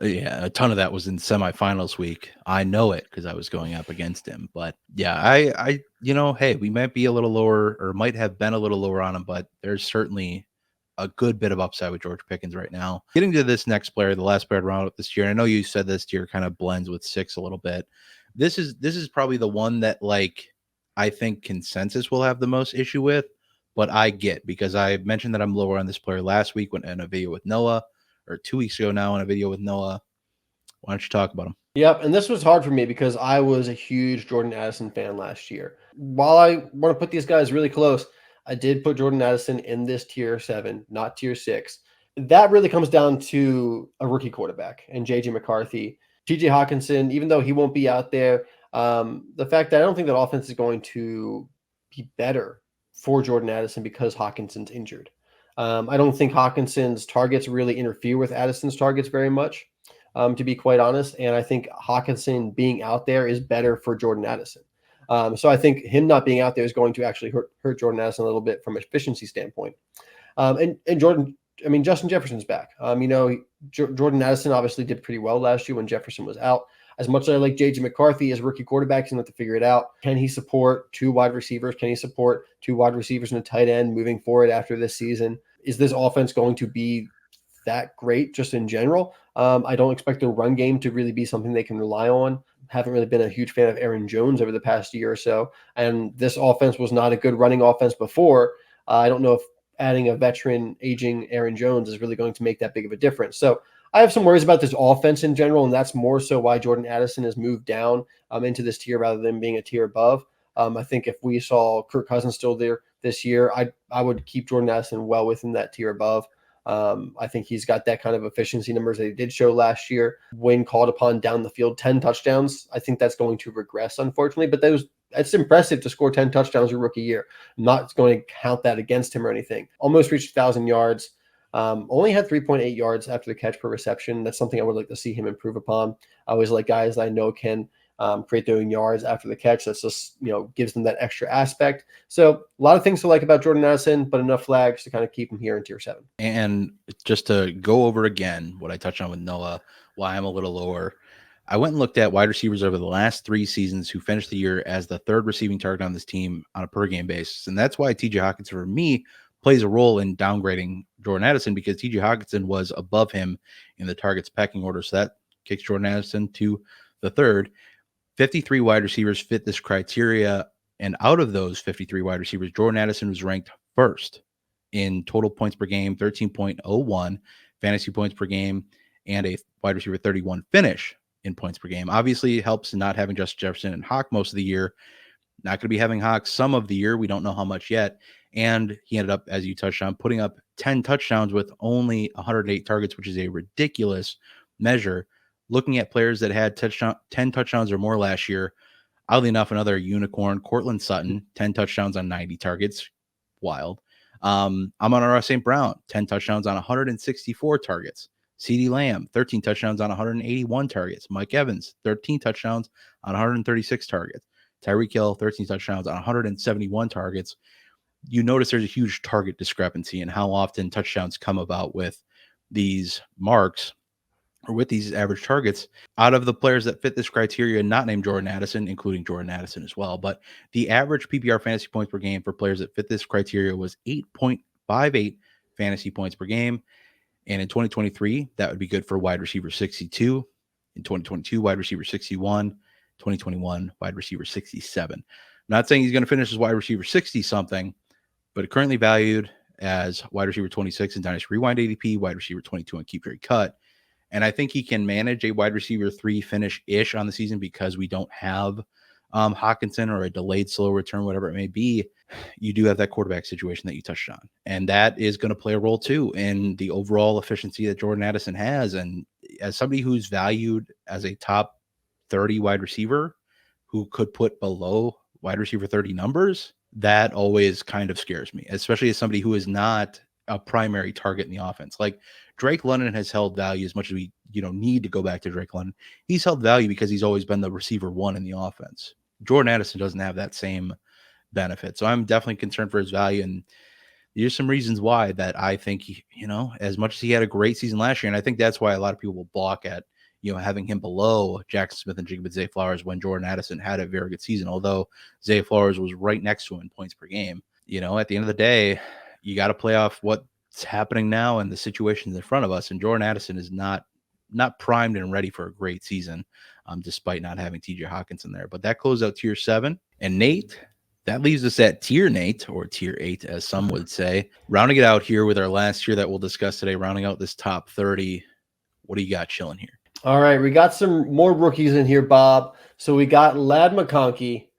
Yeah, a ton of that was in semifinals week. I know it because I was going up against him. But yeah, I, hey, we might be a little lower, or might have been a little lower on him, but there's certainly a good bit of upside with George Pickens right now. Getting to this next player, the last player to round out this year. And I know you said this tier kind of blends with 6 a little bit. This is probably the one that, like, I think consensus will have the most issue with, but I get, because I mentioned that I'm lower on this player last week when in a video with Noah, or 2 weeks ago now in a video with Noah. Why don't you talk about him? Yep, and this was hard for me because I was a huge Jordan Addison fan last year. While I want to put these guys really close, I did put Jordan Addison in this tier 7, not tier 6. That really comes down to a rookie quarterback and JJ McCarthy. TJ Hawkinson, even though he won't be out there, the fact that I don't think that offense is going to be better for Jordan Addison because Hawkinson's injured. I don't think Hawkinson's targets really interfere with Addison's targets very much, to be quite honest. And I think Hawkinson being out there is better for Jordan Addison. So I think him not being out there is going to actually hurt Jordan Addison a little bit from an efficiency standpoint. And Justin Jefferson's back. Jordan Addison obviously did pretty well last year when Jefferson was out. As much as I like JJ McCarthy as rookie quarterback, he's going to have to figure it out. Can he support 2 wide receivers? Can he support 2 wide receivers and a tight end moving forward after this season? Is this offense going to be that great just in general? I don't expect the run game to really be something they can rely on. Haven't really been a huge fan of Aaron Jones over the past year or so. And this offense was not a good running offense before. I don't know if adding a veteran, aging Aaron Jones is really going to make that big of a difference. So I have some worries about this offense in general, and that's more so why Jordan Addison has moved down into this tier rather than being a tier above. I think if we saw Kirk Cousins still there this year, I would keep Jordan Addison well within that tier above. I think he's got that kind of efficiency numbers that he did show last year when called upon down the field, 10 touchdowns. I think that's going to regress, unfortunately, but it's impressive to score 10 touchdowns your rookie year. I'm not going to count that against him or anything. Almost reached 1,000 yards. Only had 3.8 yards after the catch per reception. That's something I would like to see him improve upon. I always like guys that I know can create their own yards after the catch. That's just, gives them that extra aspect. So a lot of things to like about Jordan Addison, but enough flags to kind of keep him here in tier 7. And just to go over again what I touched on with Noah, why I'm a little lower. I went and looked at wide receivers over the last 3 seasons who finished the year as the 3rd receiving target on this team on a per game basis. And that's why TJ Hawkinson, for me, plays a role in downgrading Jordan Addison, because TJ Hawkinson was above him in the targets pecking order. So that kicks Jordan Addison to the 3rd. 53 wide receivers fit this criteria. And out of those 53 wide receivers, Jordan Addison was ranked 1st in total points per game, 13.01, fantasy points per game and a wide receiver 31 finish in points per game. Obviously, it helps not having Justin Jefferson and Hawk most of the year. Not going to be having Hawk some of the year. We don't know how much yet. And he ended up, as you touched on, putting up 10 touchdowns with only 108 targets, which is a ridiculous measure. Looking at players that had 10 touchdowns or more last year, oddly enough, another unicorn, Cortland Sutton, 10 touchdowns on 90 targets. Wild. Amon-Ra St. Brown, 10 touchdowns on 164 targets. CeeDee Lamb, 13 touchdowns on 181 targets. Mike Evans, 13 touchdowns on 136 targets. Tyreek Hill, 13 touchdowns on 171 targets. You notice there's a huge target discrepancy in how often touchdowns come about with these marks or with these average targets. Out of the players that fit this criteria, not named Jordan Addison, including Jordan Addison as well, but the average PPR fantasy points per game for players that fit this criteria was 8.58 fantasy points per game. And in 2023, that would be good for wide receiver 62. In 2022, wide receiver 61. 2021, wide receiver 67. I'm not saying he's going to finish as wide receiver 60 something, but currently valued as wide receiver 26 in Dynasty Rewind ADP, wide receiver 22 in Keep Trade Cut. And I think he can manage a wide receiver 3 finish-ish on the season because we don't have Hawkinson or a delayed slow return, whatever it may be. You do have that quarterback situation that you touched on. And that is going to play a role too in the overall efficiency that Jordan Addison has. And as somebody who's valued as a top 30 wide receiver who could put below wide receiver 30 numbers, that always kind of scares me, especially as somebody who is not a primary target in the offense. Like Drake London has held value as much as we, need to go back to Drake London. He's held value because he's always been the receiver 1 in the offense. Jordan Addison doesn't have that same benefit. So I'm definitely concerned for his value. And there's some reasons why that I think, as much as he had a great season last year, and I think that's why a lot of people will balk at, having him below Jackson Smith and Jacob Zay Flowers when Jordan Addison had a very good season, although Zay Flowers was right next to him in points per game. At the end of the day, you got to play off what's happening now and the situations in front of us. And Jordan Addison is not primed and ready for a great season, despite not having TJ Hawkinson there. But that closed out tier 7. And Nate, that leaves us at tier Nate, or tier 8, as some would say. Rounding it out here with our last tier that we'll discuss today, rounding out this top 30. What do you got chilling here? All right, we got some more rookies in here, Bob. So we got Ladd McConkey,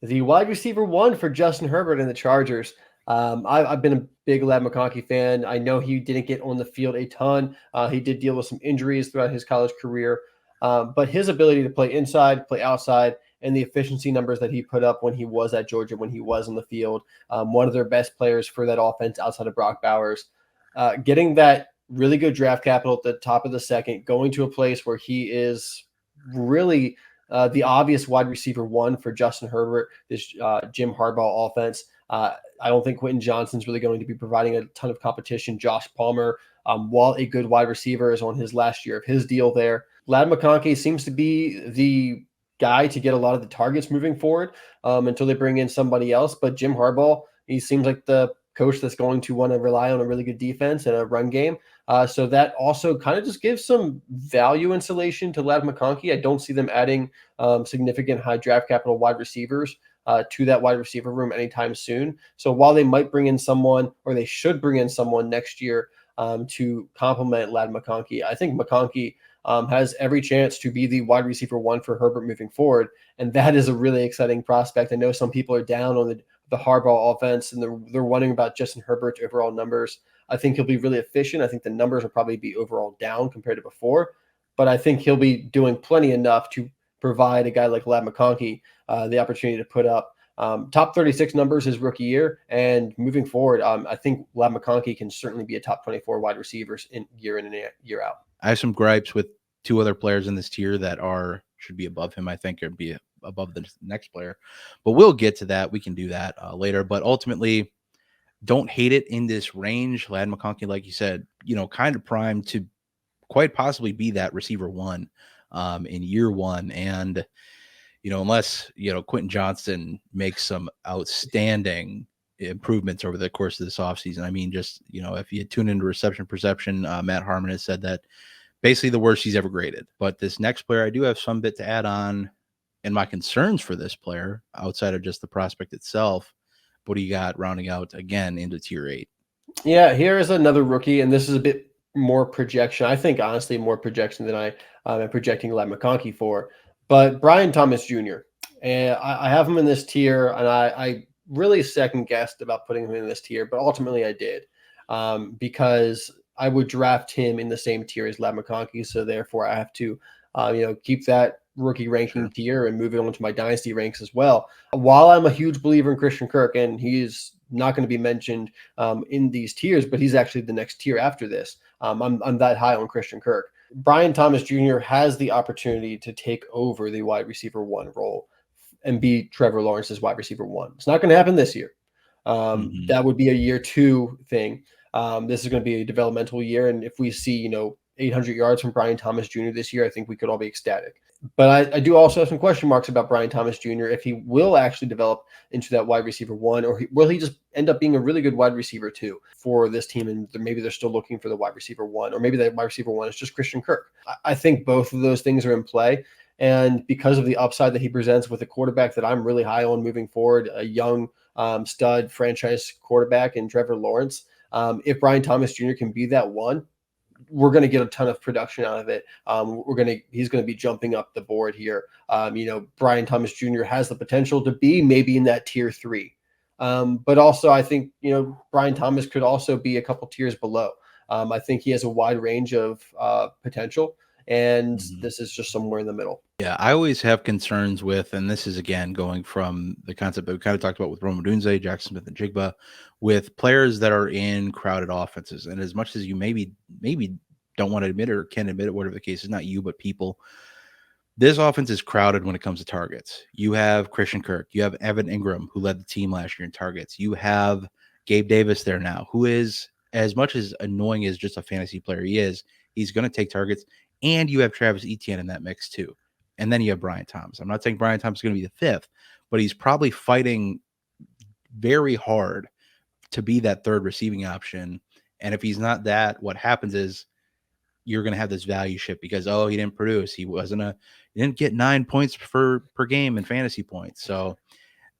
the wide receiver 1 for Justin Herbert and the Chargers. I've been a big Ladd McConkey fan. I know he didn't get on the field a ton. He did deal with some injuries throughout his college career. But his ability to play inside, play outside, and the efficiency numbers that he put up when he was at Georgia, when he was in the field, one of their best players for that offense outside of Brock Bowers. Getting that really good draft capital at the top of the second, going to a place where he is really the obvious wide receiver 1 for Justin Herbert, this Jim Harbaugh offense. I don't think Quentin Johnston's really going to be providing a ton of competition. Josh Palmer, while a good wide receiver, is on his last year of his deal there. Ladd McConkey seems to be the guy to get a lot of the targets moving forward until they bring in somebody else. But Jim Harbaugh, he seems like the coach that's going to want to rely on a really good defense and a run game. So that also kind of just gives some value insulation to Ladd McConkey. I don't see them adding significant high draft capital wide receivers to that wide receiver room anytime soon. So while they might bring in someone, or they should bring in someone next year to complement Ladd McConkey, I think McConkey has every chance to be the wide receiver 1 for Herbert moving forward. And that is a really exciting prospect. I know some people are down on the Harbaugh offense, and they're wondering about Justin Herbert's overall numbers. I think he'll be really efficient. I think the numbers will probably be overall down compared to before, but I think he'll be doing plenty enough to provide a guy like Ladd McConkey the opportunity to put up top 36 numbers his rookie year. And moving forward, I think Ladd McConkey can certainly be a top 24 wide receivers in and year out. I have some gripes with 2 other players in this tier that should be above him, I think, or be above the next player. But we'll get to that. We can do that later. But ultimately, don't hate it in this range. Ladd McConkey, like you said, kind of primed to quite possibly be that receiver 1 in year 1. And, unless, Quentin Johnston makes some outstanding improvements over the course of this offseason. I mean, just, if you tune into reception perception, Matt Harmon has said that basically the worst he's ever graded. But this next player, I do have some bit to add on, and my concerns for this player outside of just the prospect itself. What do you got rounding out again into tier 8? Yeah, here is another rookie, and this is a bit more projection. I think honestly more projection than I am projecting Ladd McConkey for. But Brian Thomas Jr. and I have him in this tier, and I really second guessed about putting him in this tier, but ultimately I did because I would draft him in the same tier as Ladd McConkey, so therefore I have to keep that rookie ranking Sure. tier and move it on to my dynasty ranks as well. While I'm a huge believer in Christian Kirk, and he's not going to be mentioned in these tiers, but he's actually the next tier after this. I'm that high on Christian Kirk. Brian Thomas Jr. has the opportunity to take over the wide receiver one role and be Trevor Lawrence's wide receiver one. It's not going to happen this year. Mhm. That would be a year two thing. This is going to be a developmental year, and if we see 800 yards from Brian Thomas Jr. this year, I think we could all be ecstatic. But I do also have some question marks about Brian Thomas Jr. if he will actually develop into that wide receiver one, or will he just end up being a really good wide receiver two for this team, and maybe they're still looking for the wide receiver one, or maybe that wide receiver one is just Christian Kirk. I think both of those things are in play. And because of the upside that he presents with a quarterback that I'm really high on moving forward, a young stud franchise quarterback in Trevor Lawrence, if Brian Thomas Jr. can be that one, we're going to get a ton of production out of it. He's going to be jumping up the board here. Brian Thomas Jr. has the potential to be maybe in that tier three. But also I think, Brian Thomas could also be a couple tiers below. I think he has a wide range of potential, and Mhm. this is just somewhere in the middle. Yeah, I always have concerns with, and this is again going from the concept that we kind of talked about with Rome Odunze, Jackson Smith, and Jigba, with players that are in crowded offenses. And as much as you maybe don't want to admit it or can admit it, whatever the case is, not you, but people, this offense is crowded when it comes to targets. You have Christian Kirk, you have Evan Ingram, who led the team last year in targets. You have Gabe Davis there now, who is, as much as annoying as just a fantasy player he is, he's going to take targets. And you have Travis Etienne in that mix too. And then you have Brian Thomas. I'm not saying Brian Thomas is going to be the fifth, but he's probably fighting very hard to be that third receiving option. And if he's not that, what happens is you're going to have this value shift because he didn't produce. He didn't get 9 points per game in fantasy points. So,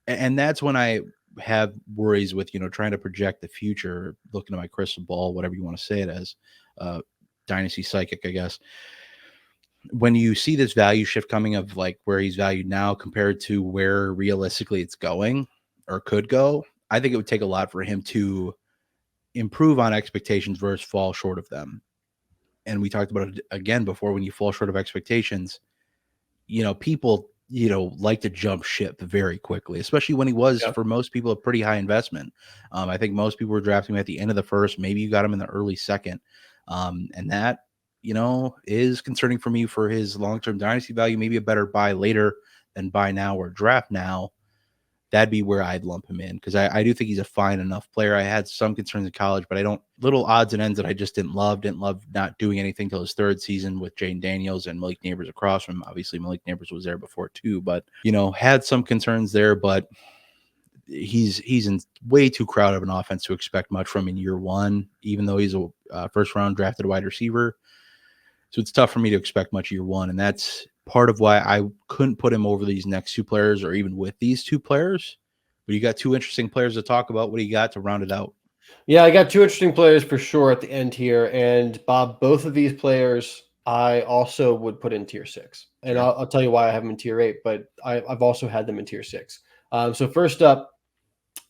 and that's when I have worries with trying to project the future, looking at my crystal ball, whatever you want to say it as, dynasty psychic, I guess. When you see this value shift coming of like where he's valued now compared to where realistically it's going or could go, I think it would take a lot for him to improve on expectations versus fall short of them. And we talked about it again before, when you fall short of expectations, people, like to jump ship very quickly, especially when he was, Yeah. for most people, a pretty high investment. I think most people were drafting him at the end of the first. Maybe you got him in the early second. And that, is concerning for me for his long-term dynasty value. Maybe a better buy later than buy now or draft now. That'd be where I'd lump him in, because I do think he's a fine enough player. I had some concerns in college, but I don't, little odds and ends that I just didn't love. Didn't love not doing anything till his third season with Jane Daniels and Malik Neighbors across from him. Obviously, Malik Neighbors was there before too, but had some concerns there. But he's in way too crowded of an offense to expect much from in year one, even though he's a first round drafted wide receiver. So it's tough for me to expect much year one. And that's part of why I couldn't put him over these next two players or even with these two players. But you got two interesting players to talk about. What do you got to round it out? Yeah, I got two interesting players for sure at the end here. And Bob, both of these players I also would put in tier six. And Sure. I'll tell you why I have them in tier eight, but I've also had them in tier six. So first up,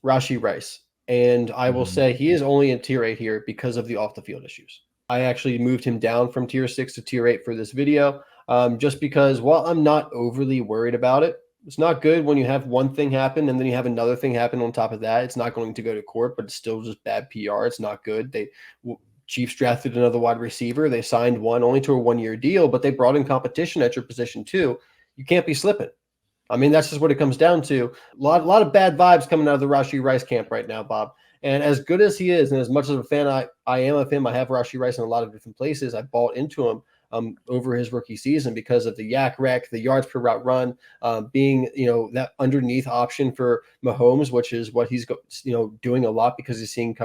Rashi Rice. And I will Mhm. say he is only in tier eight here because of the off the field issues. I actually moved him down from tier six to tier eight for this video, just because while I'm not overly worried about it, it's not good when you have one thing happen and then you have another thing happen on top of that. It's not going to go to court, but it's still just bad PR. It's not good. Chiefs drafted another wide receiver. They signed one only to a 1 year deal, but they brought in competition at your position too. You can't be slipping. I mean, that's just what it comes down to. A lot of bad vibes coming out of the Rashi Rice camp right now, Bob. And as good as he is, and as much of a fan I am of him, I have Rashi Rice in a lot of different places. I bought into him over his rookie season because of the yak rec, the yards per route run, being that underneath option for Mahomes, which is what he's doing a lot because he's seeing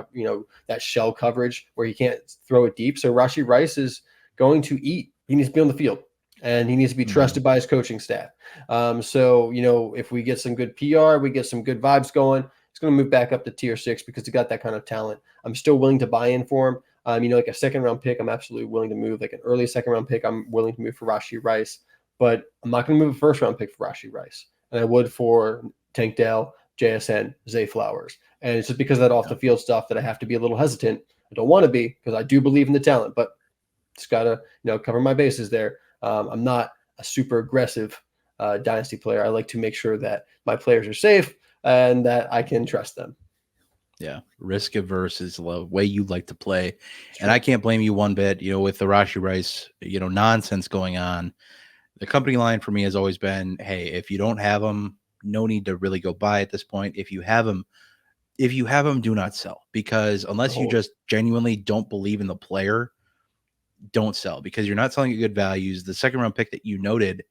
that shell coverage where he can't throw it deep. So Rashi Rice is going to eat. He needs to be on the field, and he needs to be Mhm. trusted by his coaching staff. So if we get some good PR, we get some good vibes going, it's going to move back up to tier six because he got that kind of talent. I'm still willing to buy in for him. Like a second round pick, I'm absolutely willing to move. Like an early second round pick, I'm willing to move for Rashee Rice, but I'm not going to move a first round pick for Rashee Rice, and I would for Tank Dell, JSN, Zay Flowers. And it's just because of that off the field stuff that I have to be a little hesitant. I don't want to be, because I do believe in the talent, but just gotta cover my bases there. I'm not a super aggressive dynasty player. I like to make sure that my players are safe and that I can trust them. Yeah, risk averse is the way you like to play, and I can't blame you one bit. With the Rashee Rice, nonsense going on. The company line for me has always been, hey, if you don't have them, no need to really go buy at this point. If you have them, do not sell, because unless you just genuinely don't believe in the player, don't sell, because you're not selling at good values. The second round pick that you noted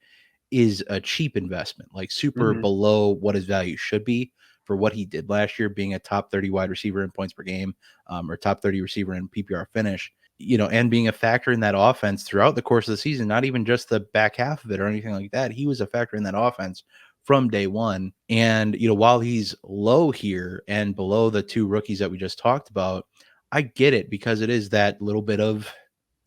is a cheap investment, like super below what his value should be for what he did last year, being a top 30 wide receiver in points per game, or top 30 receiver in PPR finish, and being a factor in that offense throughout the course of the season, not even just the back half of it or anything like that. He was a factor in that offense from day one. And, while he's low here and below the two rookies that we just talked about, I get it, because it is that little bit of,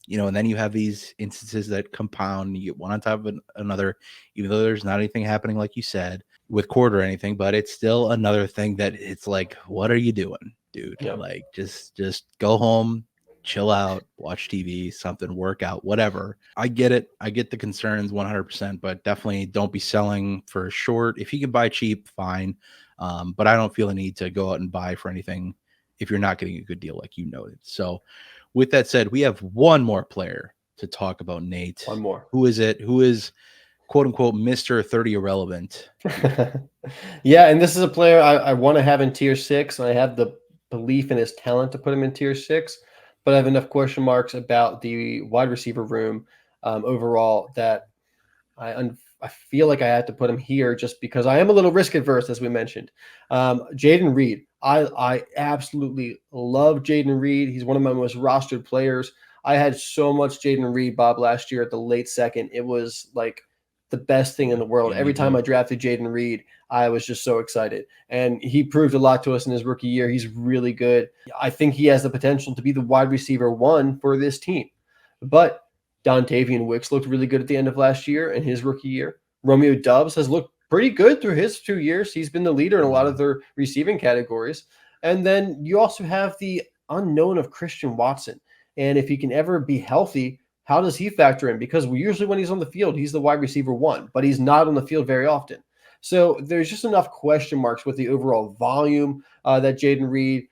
and then you have these instances that compound. You get one on top of another, even though there's not anything happening, like you said, with court or anything, but it's still another thing that it's like, what are you doing, dude? Yep. Like, just go home, chill out, watch TV, something, work out, whatever. I get it. I get the concerns 100%, but definitely don't be selling for short. If you can buy cheap, fine. But I don't feel a need to go out and buy for anything if you're not getting a good deal, like you noted. So with that said, we have one more player to talk about, Nate. One more. Who is it? Who is, quote unquote, Mr. 30 irrelevant? Yeah, and this is a player I want to have in tier 6. And I have the belief in his talent to put him in tier 6, but I have enough question marks about the wide receiver room overall that I feel like I had to put him here just because I am a little risk adverse, as we mentioned. Jayden Reed. I absolutely love Jayden Reed. He's one of my most rostered players. I had so much Jayden Reed, Bob, last year at the late second. It was like the best thing in the world. Yeah, Every time I drafted Jayden Reed, I was just so excited. And he proved a lot to us in his rookie year. He's really good. I think he has the potential to be the wide receiver 1 for this team. But Dontavian Wicks looked really good at the end of last year and his rookie year. Romeo Doubs has looked pretty good through his 2 years. He's been the leader in a lot of their receiving categories. And then you also have the unknown of Christian Watson. And if he can ever be healthy, how does he factor in? Because usually when he's on the field, he's the wide receiver 1, but he's not on the field very often. So there's just enough question marks with the overall volume that Jayden Reed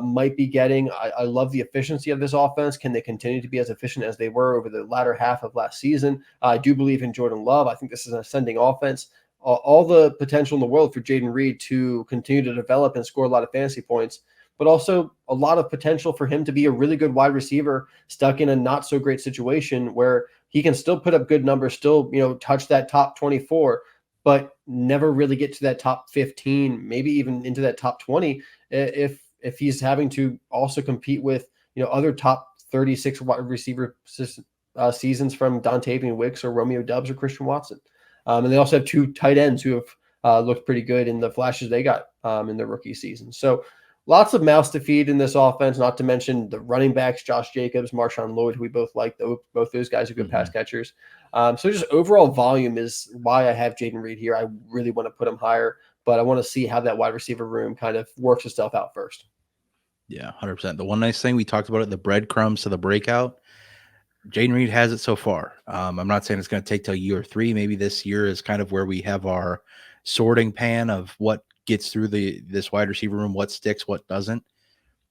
might be getting. I love the efficiency of this offense. Can they continue to be as efficient as they were over the latter half of last season? I do believe in Jordan Love. I think this is an ascending offense. All the potential in the world for Jayden Reed to continue to develop and score a lot of fantasy points, but also a lot of potential for him to be a really good wide receiver stuck in a not so great situation where he can still put up good numbers, still, touch that top 24, but never really get to that top 15, maybe even into that top 20 if he's having to also compete with, other top 36 wide receiver seasons from Dontavian Wicks or Romeo Doubs or Christian Watson. And they also have 2 tight ends who have looked pretty good in the flashes they got in their rookie season. So lots of mouths to feed in this offense, not to mention the running backs, Josh Jacobs, Marshawn Lloyd, who we both like. Both those guys are good pass catchers. So just overall volume is why I have Jayden Reed here. I really want to put him higher, but I want to see how that wide receiver room kind of works itself out first. Yeah, 100%. The one nice thing we talked about it, the breadcrumbs to the breakout, Jayden Reed has it so far. I'm not saying it's going to take till year 3. Maybe this year is kind of where we have our sorting pan of what gets through this wide receiver room, what sticks, what doesn't.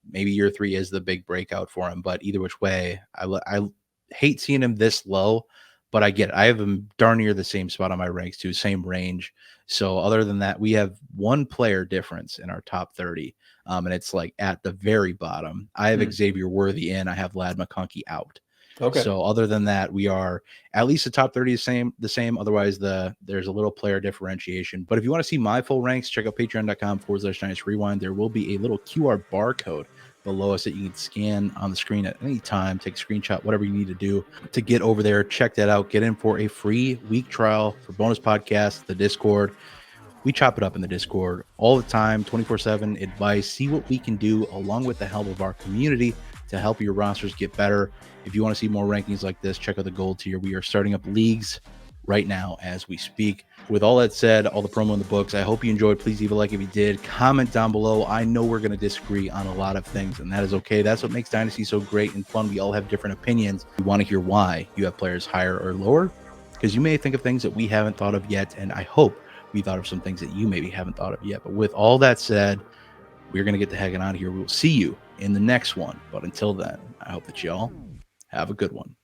Maybe year 3 is the big breakout for him. But either which way, I hate seeing him this low, but I get it. I have him darn near the same spot on my ranks too, same range. So other than that, we have one player difference in our top 30. And it's like at the very bottom. I have Xavier Worthy in. I have Lad McConkey out. Okay. So other than that, we are at least the top 30 the same. Otherwise, there's a little player differentiation. But if you want to see my full ranks, check out patreon.com/Dynasty Rewind. There will be a little QR barcode below us that you can scan on the screen at any time, take a screenshot, whatever you need to do to get over there. Check that out. Get in for a free week trial for bonus podcasts, the Discord. We chop it up in the Discord all the time, 24/7 advice. See what we can do along with the help of our community to help your rosters get better. If you want to see more rankings like this, check out the gold tier. We are starting up leagues right now as we speak. With all that said, all the promo in the books, I hope you enjoyed. Please leave a like if you did. Comment down below. I know we're going to disagree on a lot of things, and that is okay. That's what makes Dynasty so great and fun. We all have different opinions. We want to hear why you have players higher or lower, because you may think of things that we haven't thought of yet, and I hope we thought of some things that you maybe haven't thought of yet. But with all that said, we're going to get the heck out of here. We will see you in the next one. But until then, I hope that y'all have a good one.